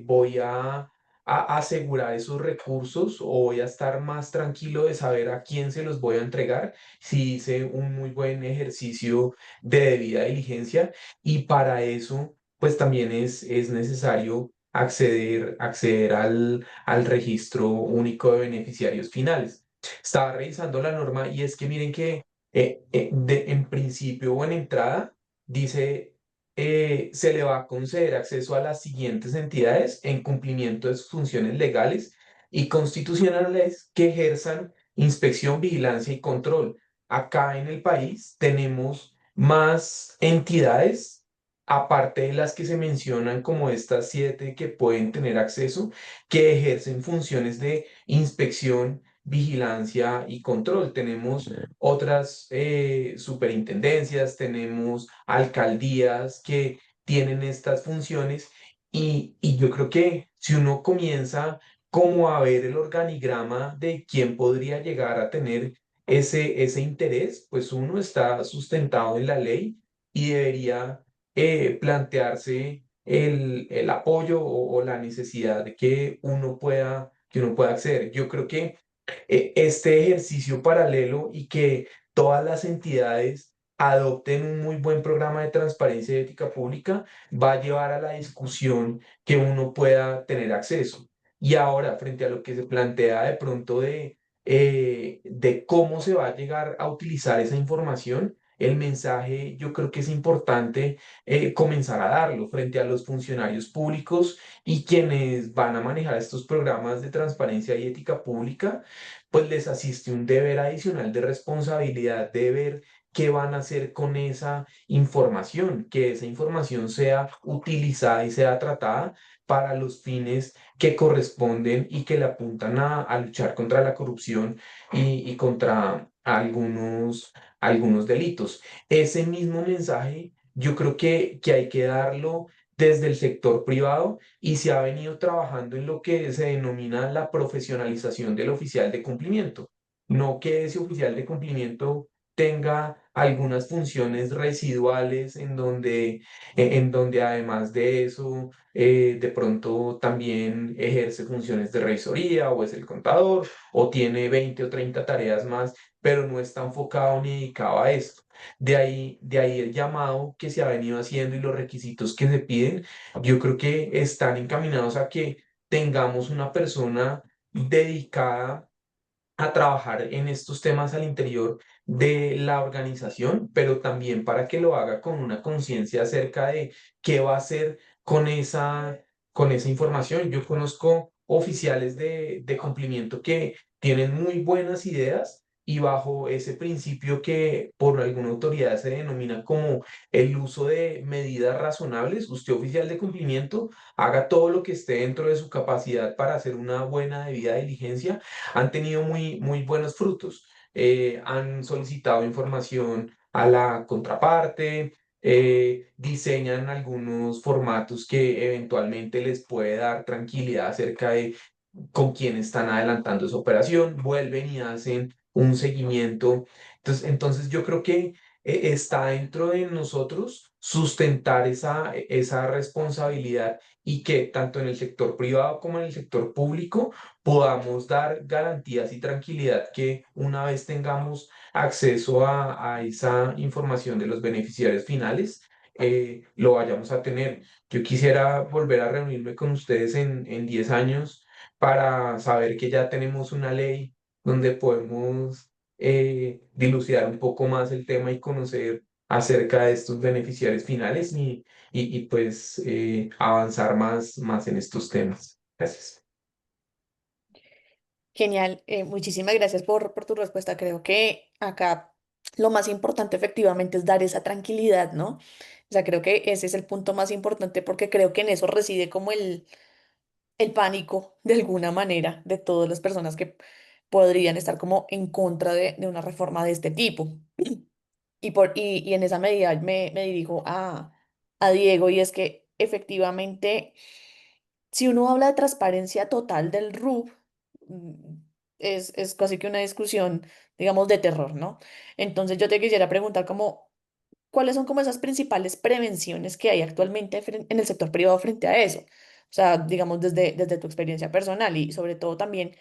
voy a asegurar esos recursos, o voy a estar más tranquilo de saber a quién se los voy a entregar si hice un muy buen ejercicio de debida diligencia. Y para eso, pues también es necesario acceder al registro único de beneficiarios finales. Estaba revisando la norma y es que miren que en principio o en entrada dice se le va a conceder acceso a las siguientes entidades en cumplimiento de sus funciones legales y constitucionales que ejerzan inspección, vigilancia y control. Acá en el país tenemos más entidades, aparte de las que se mencionan como estas 7 que pueden tener acceso, que ejercen funciones de inspección, vigilancia y control. Tenemos otras superintendencias, tenemos alcaldías que tienen estas funciones, y yo creo que si uno comienza como a ver el organigrama de quién podría llegar a tener ese interés, pues uno está sustentado en la ley y debería plantearse el apoyo o la necesidad de que uno pueda acceder. Yo creo que este ejercicio paralelo y que todas las entidades adopten un muy buen programa de transparencia y ética pública va a llevar a la discusión que uno pueda tener acceso. Y ahora, frente a lo que se plantea de pronto de cómo se va a llegar a utilizar esa información, el mensaje yo creo que es importante comenzar a darlo frente a los funcionarios públicos y quienes van a manejar estos programas de transparencia y ética pública, pues les asiste un deber adicional de responsabilidad de ver qué van a hacer con esa información, que esa información sea utilizada y sea tratada para los fines que corresponden y que le apuntan a luchar contra la corrupción y contra algunos delitos. Ese mismo mensaje yo creo que hay que darlo desde el sector privado, y se ha venido trabajando en lo que se denomina la profesionalización del oficial de cumplimiento. No que ese oficial de cumplimiento tenga algunas funciones residuales en donde además de eso, de pronto también ejerce funciones de revisoría o es el contador o tiene 20 o 30 tareas más, pero no está enfocado ni dedicado a esto. De ahí el llamado que se ha venido haciendo y los requisitos que se piden, yo creo que están encaminados a que tengamos una persona dedicada a trabajar en estos temas al interior de la organización, pero también para que lo haga con una conciencia acerca de qué va a hacer con esa información. Yo conozco oficiales de cumplimiento que tienen muy buenas ideas y bajo ese principio que por alguna autoridad se denomina como el uso de medidas razonables, usted oficial de cumplimiento haga todo lo que esté dentro de su capacidad para hacer una buena debida diligencia, han tenido muy buenos frutos. Han solicitado información a la contraparte, diseñan algunos formatos que eventualmente les puede dar tranquilidad acerca de con quién están adelantando esa operación, vuelven y hacen un seguimiento. Entonces yo creo que está dentro de nosotros sustentar esa responsabilidad y que tanto en el sector privado como en el sector público podamos dar garantías y tranquilidad que una vez tengamos acceso a esa información de los beneficiarios finales, lo vayamos a tener. Yo quisiera volver a reunirme con ustedes en 10 años para saber que ya tenemos una ley donde podemos dilucidar un poco más el tema y conocer acerca de estos beneficiarios finales y pues avanzar más en estos temas. Gracias. Genial, muchísimas gracias por tu respuesta. Creo que acá lo más importante efectivamente es dar esa tranquilidad, ¿no? O sea, creo que ese es el punto más importante porque creo que en eso reside como el pánico de alguna manera de todas las personas que podrían estar como en contra de una reforma de este tipo. Y en esa medida me dirijo a Diego y es que efectivamente, si uno habla de transparencia total del RUB, mm, es casi que una discusión, digamos, de terror, ¿no? Entonces yo te quisiera preguntar como, ¿cuáles son como esas principales prevenciones que hay actualmente en el sector privado frente a eso? O sea, digamos, desde tu experiencia personal y sobre todo también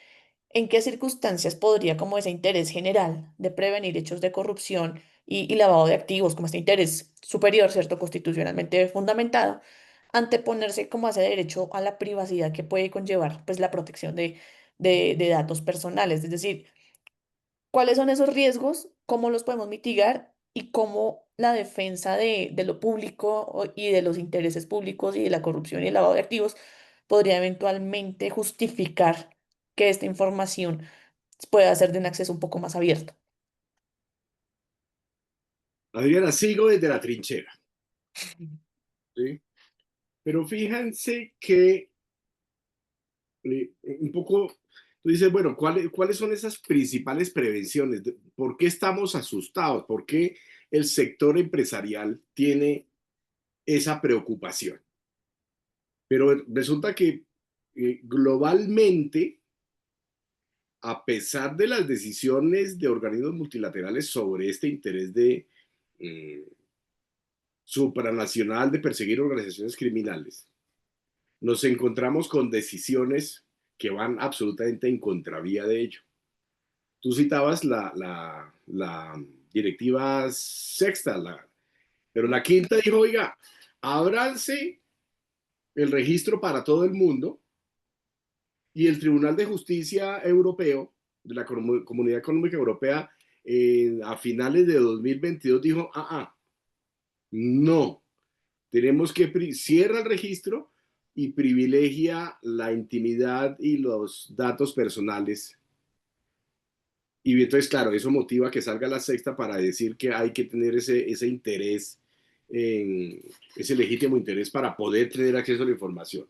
¿en qué circunstancias podría como ese interés general de prevenir hechos de corrupción y lavado de activos, como este interés superior, ¿cierto?, constitucionalmente fundamentado, anteponerse como a ese derecho a la privacidad que puede conllevar pues la protección de datos personales? Es decir, ¿cuáles son esos riesgos? ¿Cómo los podemos mitigar? Y cómo la defensa de lo público y de los intereses públicos y de la corrupción y el lavado de activos podría eventualmente justificar que esta información pueda ser de un acceso un poco más abierto. Adriana, sigo desde la trinchera, ¿sí? Pero fíjense que un poco, tú dices, bueno, ¿cuáles son esas principales prevenciones? ¿Por qué estamos asustados? ¿Por qué el sector empresarial tiene esa preocupación? Pero resulta que globalmente, a pesar de las decisiones de organismos multilaterales sobre este interés de eh, supranacional de perseguir organizaciones criminales, nos encontramos con decisiones que van absolutamente en contravía de ello. Tú citabas la directiva sexta, pero la quinta dijo, oiga, ábranse el registro para todo el mundo y el Tribunal de Justicia Europeo, de la Comunidad Económica Europea, a finales de 2022 dijo, no, tenemos que cierra el registro y privilegia la intimidad y los datos personales. Y entonces, claro, eso motiva que salga la sexta para decir que hay que tener ese interés, ese legítimo interés para poder tener acceso a la información.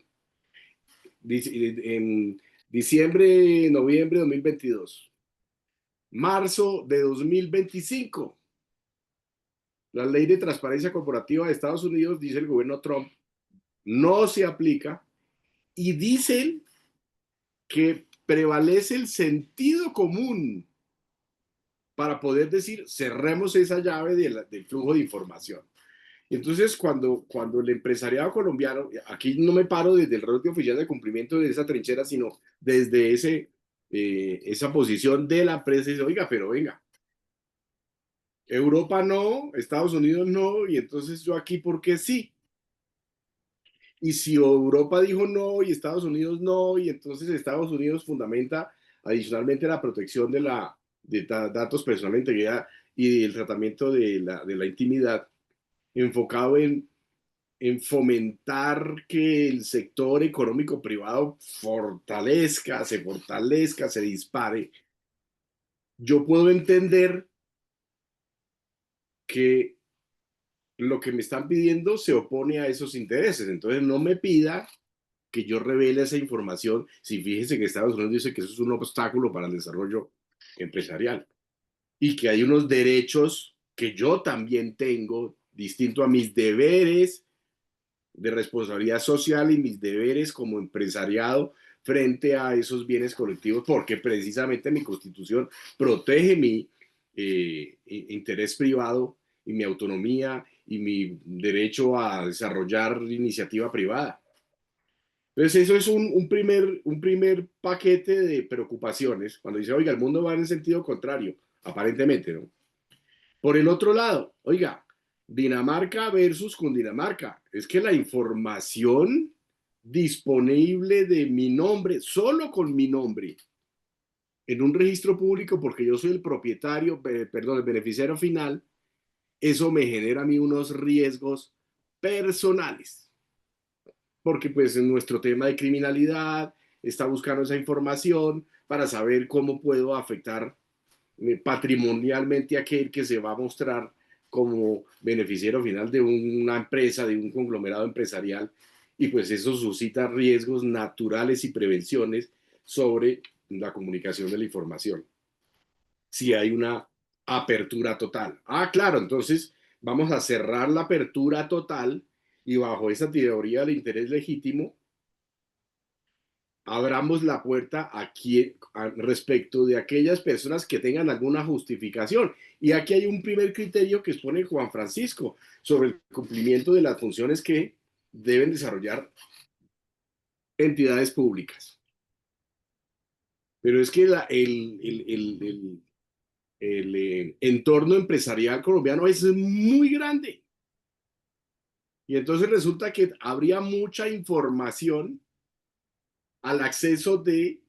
En diciembre, noviembre de 2022. Marzo de 2025. La ley de transparencia corporativa de Estados Unidos, dice el gobierno Trump, no se aplica y dicen que prevalece el sentido común para poder decir cerremos esa llave del flujo de información. Y entonces cuando el empresariado colombiano, aquí no me paro desde el rol de oficial de cumplimiento de esa trinchera, sino desde esa posición de la empresa, dice, oiga, pero venga, Europa no, Estados Unidos no, y entonces yo aquí, ¿por qué sí? Y si Europa dijo no y Estados Unidos no, y entonces Estados Unidos fundamenta adicionalmente la protección de datos personales, la integridad y el tratamiento de la intimidad, enfocado en fomentar que el sector económico privado fortalezca, se dispare. Yo puedo entender que lo que me están pidiendo se opone a esos intereses. Entonces no me pida que yo revele esa información si fíjese que Estados Unidos dice que eso es un obstáculo para el desarrollo empresarial y que hay unos derechos que yo también tengo, distinto a mis deberes de responsabilidad social y mis deberes como empresariado frente a esos bienes colectivos, porque precisamente mi constitución protege mi interés privado y mi autonomía y mi derecho a desarrollar iniciativa privada. Entonces eso es un primer paquete de preocupaciones, cuando dice, oiga, el mundo va en el sentido contrario, aparentemente, ¿no? Por el otro lado, oiga, Dinamarca versus Cundinamarca. Es que la información disponible de mi nombre, solo con mi nombre, en un registro público, porque yo soy el propietario, perdón, el beneficiario final, eso me genera a mí unos riesgos personales. Porque pues en nuestro tema de criminalidad está buscando esa información para saber cómo puedo afectar patrimonialmente aquel que se va a mostrar como beneficiario final de una empresa, de un conglomerado empresarial, y pues eso suscita riesgos naturales y prevenciones sobre la comunicación de la información. Si hay una apertura total. Ah, claro, entonces vamos a cerrar la apertura total y bajo esa teoría del interés legítimo, abramos la puerta respecto de aquellas personas que tengan alguna justificación. Y aquí hay un primer criterio que expone Juan Francisco sobre el cumplimiento de las funciones que deben desarrollar entidades públicas. Pero es que el entorno empresarial colombiano es muy grande. Y entonces resulta que habría mucha información al acceso de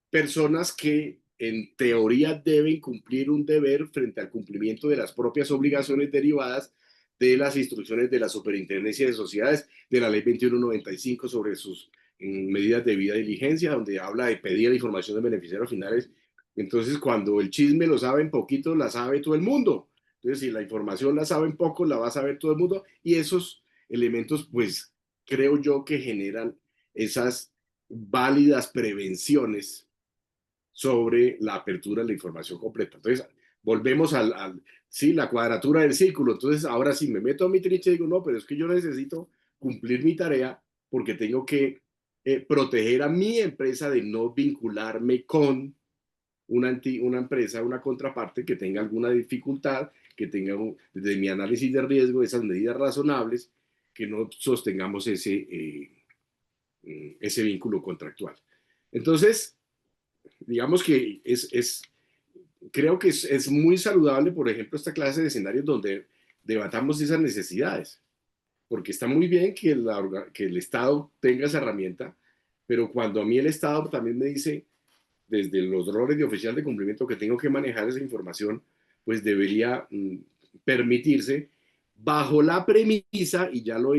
personas que en teoría deben cumplir un deber frente al cumplimiento de las propias obligaciones derivadas de las instrucciones de la Superintendencia de Sociedades, de la Ley 2195 sobre sus medidas de debida diligencia, donde habla de pedir la información de beneficiarios finales. Entonces, cuando el chisme lo saben poquito, la sabe todo el mundo. Entonces, si la información la saben poco, la va a saber todo el mundo. Y esos elementos, pues, creo yo que generan esas válidas prevenciones sobre la apertura de la información completa. Entonces, volvemos sí, la cuadratura del círculo. Entonces, ahora sí me meto a mi trinche y digo, no, pero es que yo necesito cumplir mi tarea porque tengo que proteger a mi empresa de no vincularme con una empresa, una contraparte que tenga alguna dificultad, que tenga, desde mi análisis de riesgo, esas medidas razonables, que no sostengamos ese vínculo contractual. Entonces, digamos que creo que es muy saludable, por ejemplo, esta clase de escenarios donde debatamos esas necesidades, porque está muy bien que el Estado tenga esa herramienta, pero cuando a mí el Estado también me dice, desde los roles de oficial de cumplimiento, que tengo que manejar esa información, pues debería permitirse bajo la premisa, y ya lo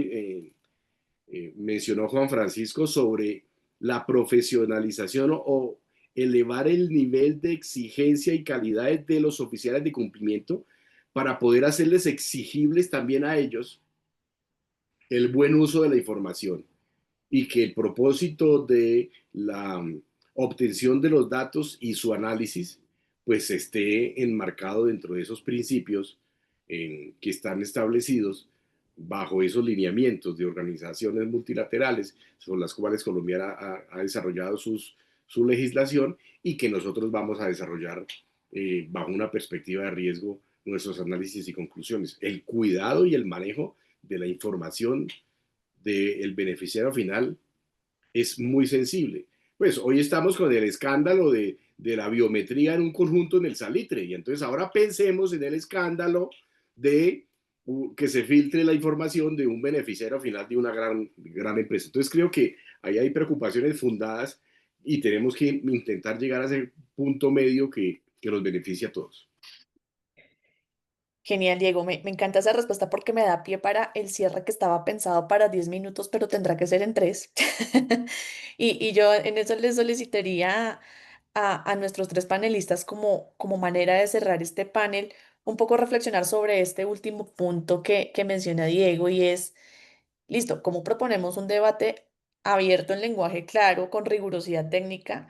mencionó Juan Francisco, sobre la profesionalización o elevar el nivel de exigencia y calidad de los oficiales de cumplimiento para poder hacerles exigibles también a ellos el buen uso de la información y que el propósito de la obtención de los datos y su análisis pues esté enmarcado dentro de esos principios que están establecidos bajo esos lineamientos de organizaciones multilaterales sobre las cuales Colombia ha desarrollado su legislación y que nosotros vamos a desarrollar bajo una perspectiva de riesgo nuestros análisis y conclusiones. El cuidado y el manejo de la información del beneficiario final es muy sensible. Pues hoy estamos con el escándalo de la biometría en un conjunto en el salitre. Y entonces ahora pensemos en el escándalo de que se filtre la información de un beneficiario final de una gran empresa. Entonces creo que ahí hay preocupaciones fundadas y tenemos que intentar llegar a ese punto medio que los beneficie a todos. Genial, Diego. Me encanta esa respuesta porque me da pie para el cierre que estaba pensado para 10 minutos, pero tendrá que ser en 3. Y yo en eso les solicitaría a nuestros tres panelistas como manera de cerrar este panel, un poco reflexionar sobre este último punto que menciona Diego y es, listo, ¿cómo proponemos un debate abierto en lenguaje claro, con rigurosidad técnica?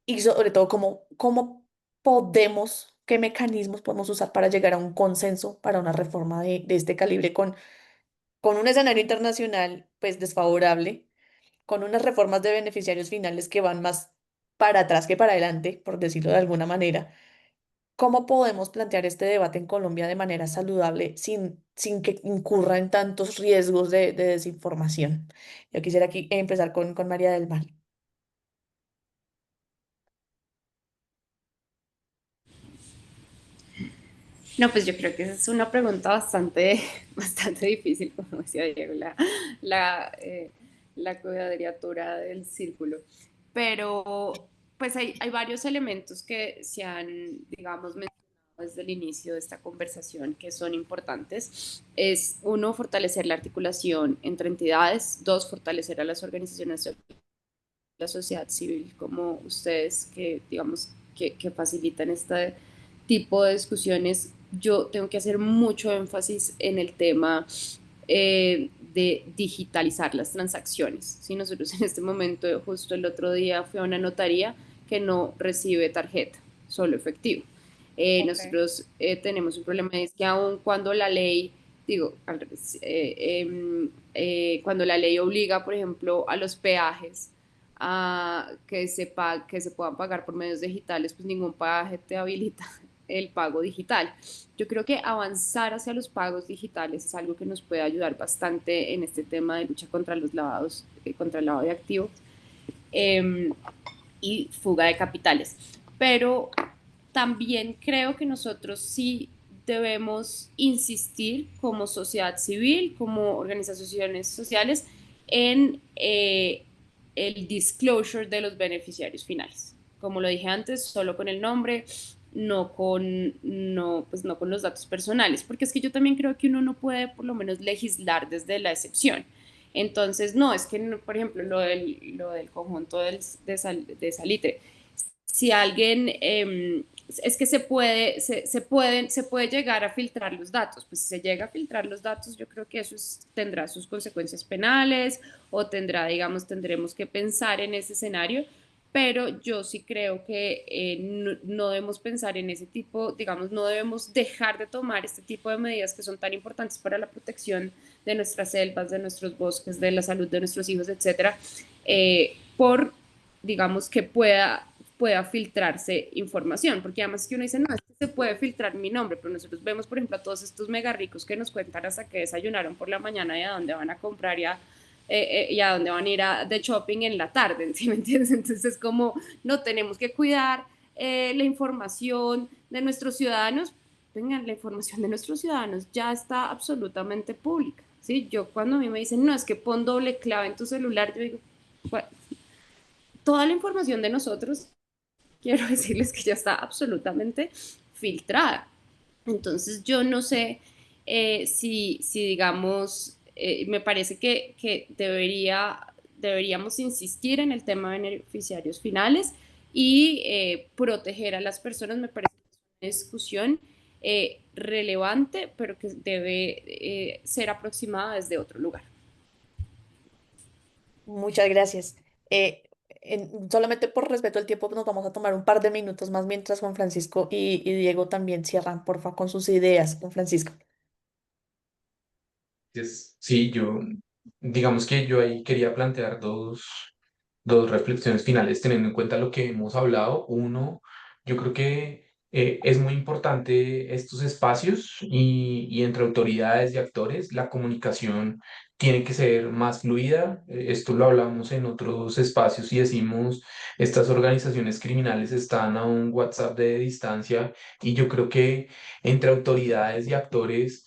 Y sobre todo, ¿cómo podemos, qué mecanismos podemos usar para llegar a un consenso para una reforma de este calibre con un escenario internacional pues desfavorable, con unas reformas de beneficiarios finales que van más para atrás que para adelante, por decirlo de alguna manera? ¿Cómo podemos plantear este debate en Colombia de manera saludable sin que incurra en tantos riesgos de desinformación? Yo quisiera aquí empezar con María del Mar. No, pues yo creo que esa es una pregunta bastante, bastante difícil, como decía Diego, la, eh, la cuadratura del círculo. Pero pues hay varios elementos que se han, digamos, mencionado desde el inicio de esta conversación que son importantes. Es uno, fortalecer la articulación entre entidades; dos, fortalecer a las organizaciones de la sociedad civil como ustedes que, digamos, que facilitan este tipo de discusiones. Yo tengo que hacer mucho énfasis en el tema de digitalizar las transacciones. Si nosotros en este momento, justo el otro día fui a una notaría que no recibe tarjeta, solo efectivo. Ok. Nosotros tenemos un problema, es que aun cuando la ley, digo, cuando la ley obliga, por ejemplo, a los peajes a que se puedan pagar por medios digitales, pues ningún peaje te habilita el pago digital. Yo creo que avanzar hacia los pagos digitales es algo que nos puede ayudar bastante en este tema de lucha contra los lavados, contra el lavado de activos eh, y fuga de capitales. Pero también creo que nosotros sí debemos insistir como sociedad civil, como organizaciones sociales, en el disclosure de los beneficiarios finales. Como lo dije antes, solo con el nombre, pues no con los datos personales, porque es que yo también creo que uno no puede por lo menos legislar desde la excepción. Entonces, no, es que, por ejemplo, lo del conjunto de salitre, si alguien, es que se puede llegar a filtrar los datos. Pues si se llega a filtrar los datos, yo creo que eso tendrá sus consecuencias penales o tendrá, digamos, tendremos que pensar en ese escenario, pero yo sí creo que no debemos pensar en ese tipo, digamos, no debemos dejar de tomar este tipo de medidas que son tan importantes para la protección de nuestras selvas, de nuestros bosques, de la salud de nuestros hijos, etcétera, por, digamos, que pueda filtrarse información, porque además es que uno dice, no, es que se puede filtrar mi nombre, pero nosotros vemos, por ejemplo, a todos estos mega ricos que nos cuentan hasta que desayunaron por la mañana y a dónde van a comprar y a dónde van a ir de shopping en la tarde, ¿sí me entiendes? Entonces es como, no, tenemos que cuidar la información de nuestros ciudadanos. Vengan, la información de nuestros ciudadanos ya está absolutamente pública, ¿sí? Yo cuando a mí me dicen, no, es que pon doble clave en tu celular, yo digo, toda la información de nosotros, quiero decirles que ya está absolutamente filtrada. Entonces yo no sé si digamos, me parece que deberíamos insistir en el tema de beneficiarios finales y proteger a las personas. Me parece que es una discusión relevante, pero que debe ser aproximada desde otro lugar. Muchas gracias. Solamente por respeto al tiempo, nos vamos a tomar un par de minutos más mientras Juan Francisco y Diego también cierran, porfa, con sus ideas, Juan Francisco. Sí, digamos que yo ahí quería plantear dos reflexiones finales teniendo en cuenta lo que hemos hablado. Uno, yo creo que Es muy importante estos espacios y entre autoridades y actores la comunicación tiene que ser más fluida. Esto lo hablamos en otros espacios y decimos, estas organizaciones criminales están a un WhatsApp de distancia y yo creo que entre autoridades y actores,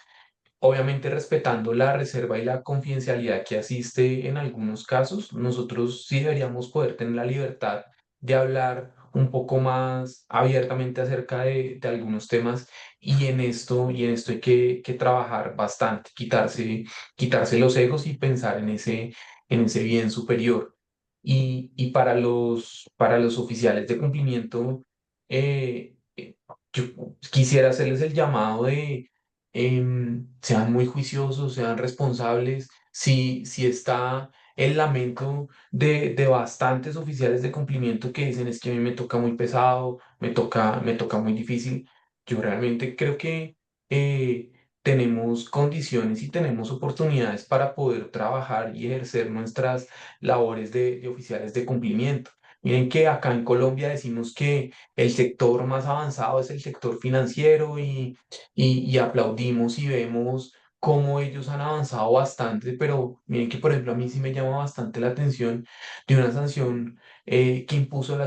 obviamente respetando la reserva y la confidencialidad que asiste en algunos casos, nosotros sí deberíamos poder tener la libertad de hablar un poco más abiertamente acerca de algunos temas y en esto hay que trabajar bastante, quitarse los egos y pensar en ese bien superior. Y para los oficiales de cumplimiento, yo quisiera hacerles el llamado de sean muy juiciosos, sean responsables. Si está el lamento de bastantes oficiales de cumplimiento que dicen es que a mí me toca muy pesado, me toca muy difícil, yo realmente creo que eh, tenemos condiciones y tenemos oportunidades para poder trabajar y ejercer nuestras labores de oficiales de cumplimiento. Miren que acá en Colombia decimos que el sector más avanzado es el sector financiero y aplaudimos y vemos cómo ellos han avanzado bastante, pero miren que, por ejemplo, a mí sí me llama bastante la atención de una sanción que impuso la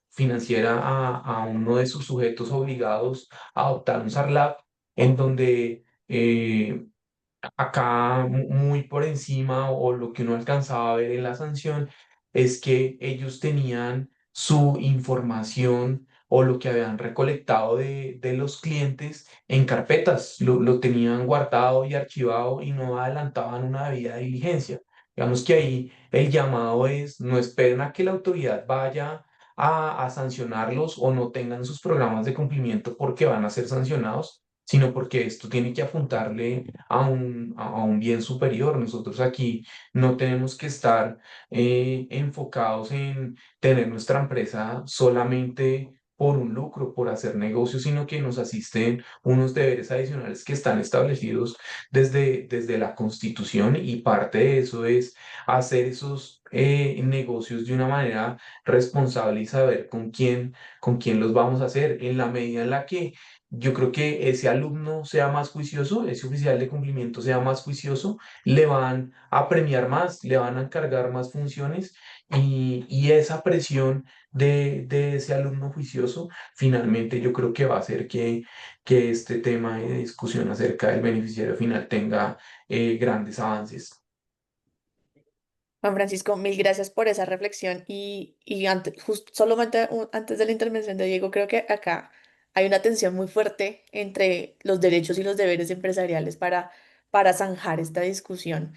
financiera a uno de sus sujetos obligados a adoptar un SARLAP, en donde acá muy por encima o lo que uno alcanzaba a ver en la sanción es que ellos tenían su información o lo que habían recolectado de los clientes en carpetas, lo tenían guardado y archivado y no adelantaban una debida diligencia. Digamos que ahí el llamado es, no esperen a que la autoridad vaya a sancionarlos o no tengan sus programas de cumplimiento porque van a ser sancionados, sino porque esto tiene que apuntarle a un bien superior. Nosotros aquí no tenemos que estar enfocados en tener nuestra empresa solamente por un lucro, por hacer negocios, sino que nos asisten unos deberes adicionales que están establecidos desde la Constitución y parte de eso es hacer esos negocios de una manera responsable y saber con quién los vamos a hacer en la medida en la que yo creo que ese alumno sea más juicioso, ese oficial de cumplimiento sea más juicioso, le van a premiar más, le van a encargar más funciones y esa presión de ese alumno juicioso finalmente yo creo que va a hacer que este tema de discusión acerca del beneficiario final tenga grandes avances. Juan Francisco, mil gracias por esa reflexión y antes, solamente antes de la intervención de Diego, creo que acá hay una tensión muy fuerte entre los derechos y los deberes empresariales para zanjar esta discusión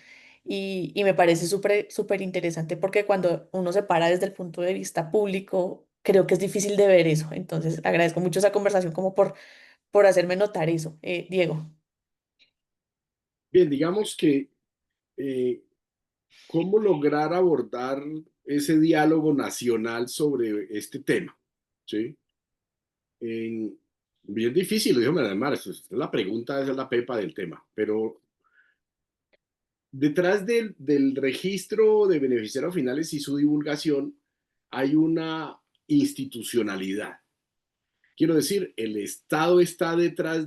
y me parece súper interesante porque cuando uno se para desde el punto de vista público, creo que es difícil de ver eso. Entonces, agradezco mucho esa conversación como por hacerme notar eso. Diego. Bien, digamos que eh, cómo lograr abordar ese diálogo nacional sobre este tema, ¿sí? En- Bien difícil, dígame además, es la pregunta, esa es la pepa del tema, pero detrás del registro de beneficiarios finales y su divulgación hay una institucionalidad. Quiero decir, el Estado está detrás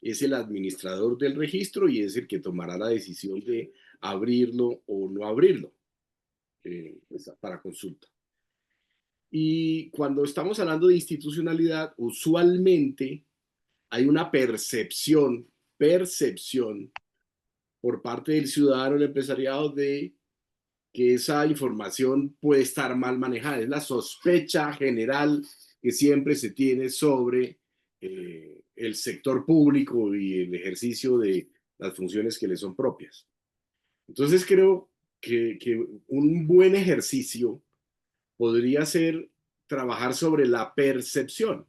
es el administrador del registro y es el que tomará la decisión de abrirlo o no abrirlo para consulta. Y cuando estamos hablando de institucionalidad, usualmente hay una percepción por parte del ciudadano, el empresariado, de que esa información puede estar mal manejada. Es la sospecha general que siempre se tiene sobre el sector público y el ejercicio de las funciones que le son propias. Entonces creo que un buen ejercicio podría ser trabajar sobre la percepción,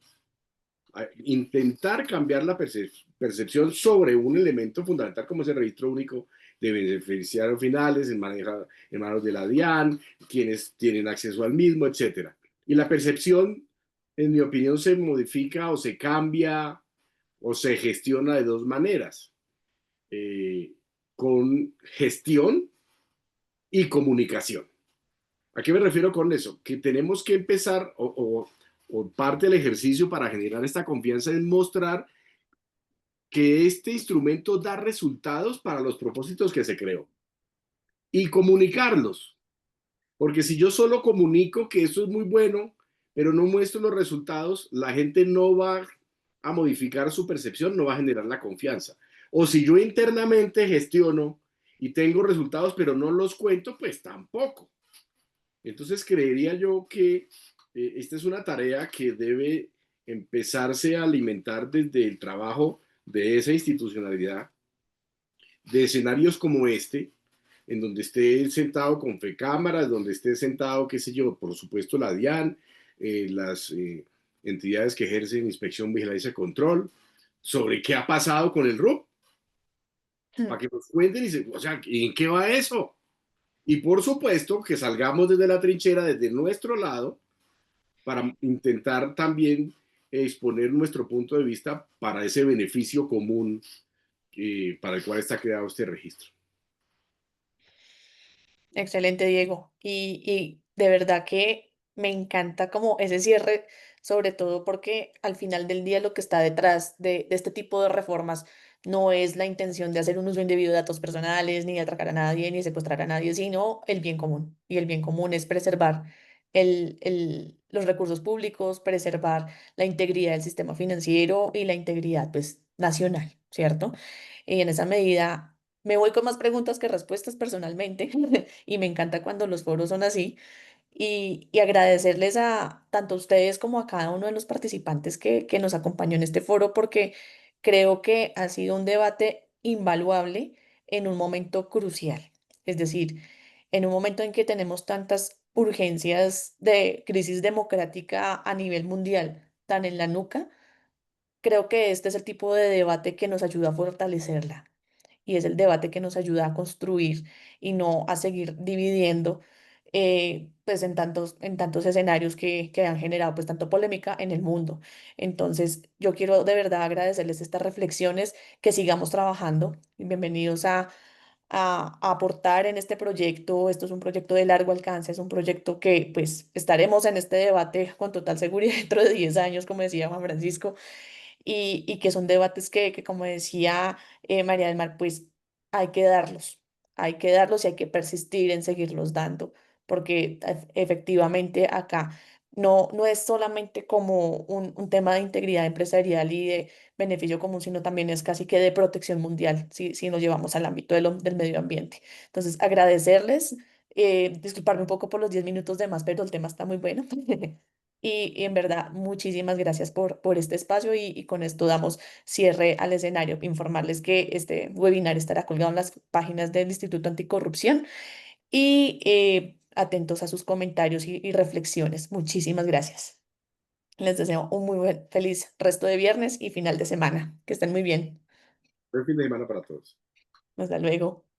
intentar cambiar la percepción sobre un elemento fundamental como es el registro único de beneficiarios finales en manos de la DIAN, quienes tienen acceso al mismo, etcétera. Y la percepción, en mi opinión, se modifica o se cambia o se gestiona de dos maneras, eh, con gestión y comunicación. ¿A qué me refiero con eso? Que tenemos que empezar o parte del ejercicio para generar esta confianza es mostrar que este instrumento da resultados para los propósitos que se creó y comunicarlos. Porque si yo solo comunico que eso es muy bueno, pero no muestro los resultados, la gente no va a modificar su percepción, no va a generar la confianza. O si yo internamente gestiono y tengo resultados, pero no los cuento, pues tampoco. Entonces creería yo que esta es una tarea que debe empezarse a alimentar desde el trabajo de esa institucionalidad, de escenarios como este, en donde esté sentado con FECámaras, donde esté sentado, qué sé yo, por supuesto la DIAN, las entidades que ejercen inspección, vigilancia y control, sobre qué ha pasado con el RUP, para que nos cuenten y o sea, ¿en qué va eso? Y por supuesto que salgamos desde la trinchera, desde nuestro lado, para intentar también exponer nuestro punto de vista para ese beneficio común para el cual está creado este registro. Excelente, Diego. Y de verdad que me encanta como ese cierre, sobre todo porque al final del día lo que está detrás de este tipo de reformas no es la intención de hacer un uso indebido de datos personales, ni de atracar a nadie, ni secuestrar a nadie, sino el bien común. Y el bien común es preservar los recursos públicos, preservar la integridad del sistema financiero y la integridad, pues, nacional, ¿cierto? Y en esa medida me voy con más preguntas que respuestas personalmente. Y me encanta cuando los foros son así. Y agradecerles a tanto a ustedes como a cada uno de los participantes que nos acompañó en este foro, porque creo que ha sido un debate invaluable en un momento crucial. Es decir, en un momento en que tenemos tantas urgencias de crisis democrática a nivel mundial, tan en la nuca, creo que este es el tipo de debate que nos ayuda a fortalecerla y es el debate que nos ayuda a construir y no a seguir dividiendo pues en tantos escenarios que han generado pues tanto polémica en el mundo. Entonces, yo quiero de verdad agradecerles estas reflexiones, que sigamos trabajando. Bienvenidos a aportar en este proyecto. Esto es un proyecto de largo alcance, es un proyecto que pues estaremos en este debate con total seguridad dentro de 10 años, como decía Juan Francisco, y que son debates que como decía María del Mar, pues hay que darlos y hay que persistir en seguirlos dando, porque efectivamente acá no es solamente como un tema de integridad empresarial y de beneficio común, sino también es casi que de protección mundial, si nos llevamos al ámbito del medio ambiente. Entonces, agradecerles, disculparme un poco por los 10 minutos de más, pero el tema está muy bueno. Y en verdad, muchísimas gracias por este espacio y con esto damos cierre al escenario. Informarles que este webinar estará colgado en las páginas del Instituto Anticorrupción y atentos a sus comentarios y reflexiones. Muchísimas gracias. Les deseo un muy feliz resto de viernes y final de semana. Que estén muy bien. Buen fin de semana para todos. Hasta luego.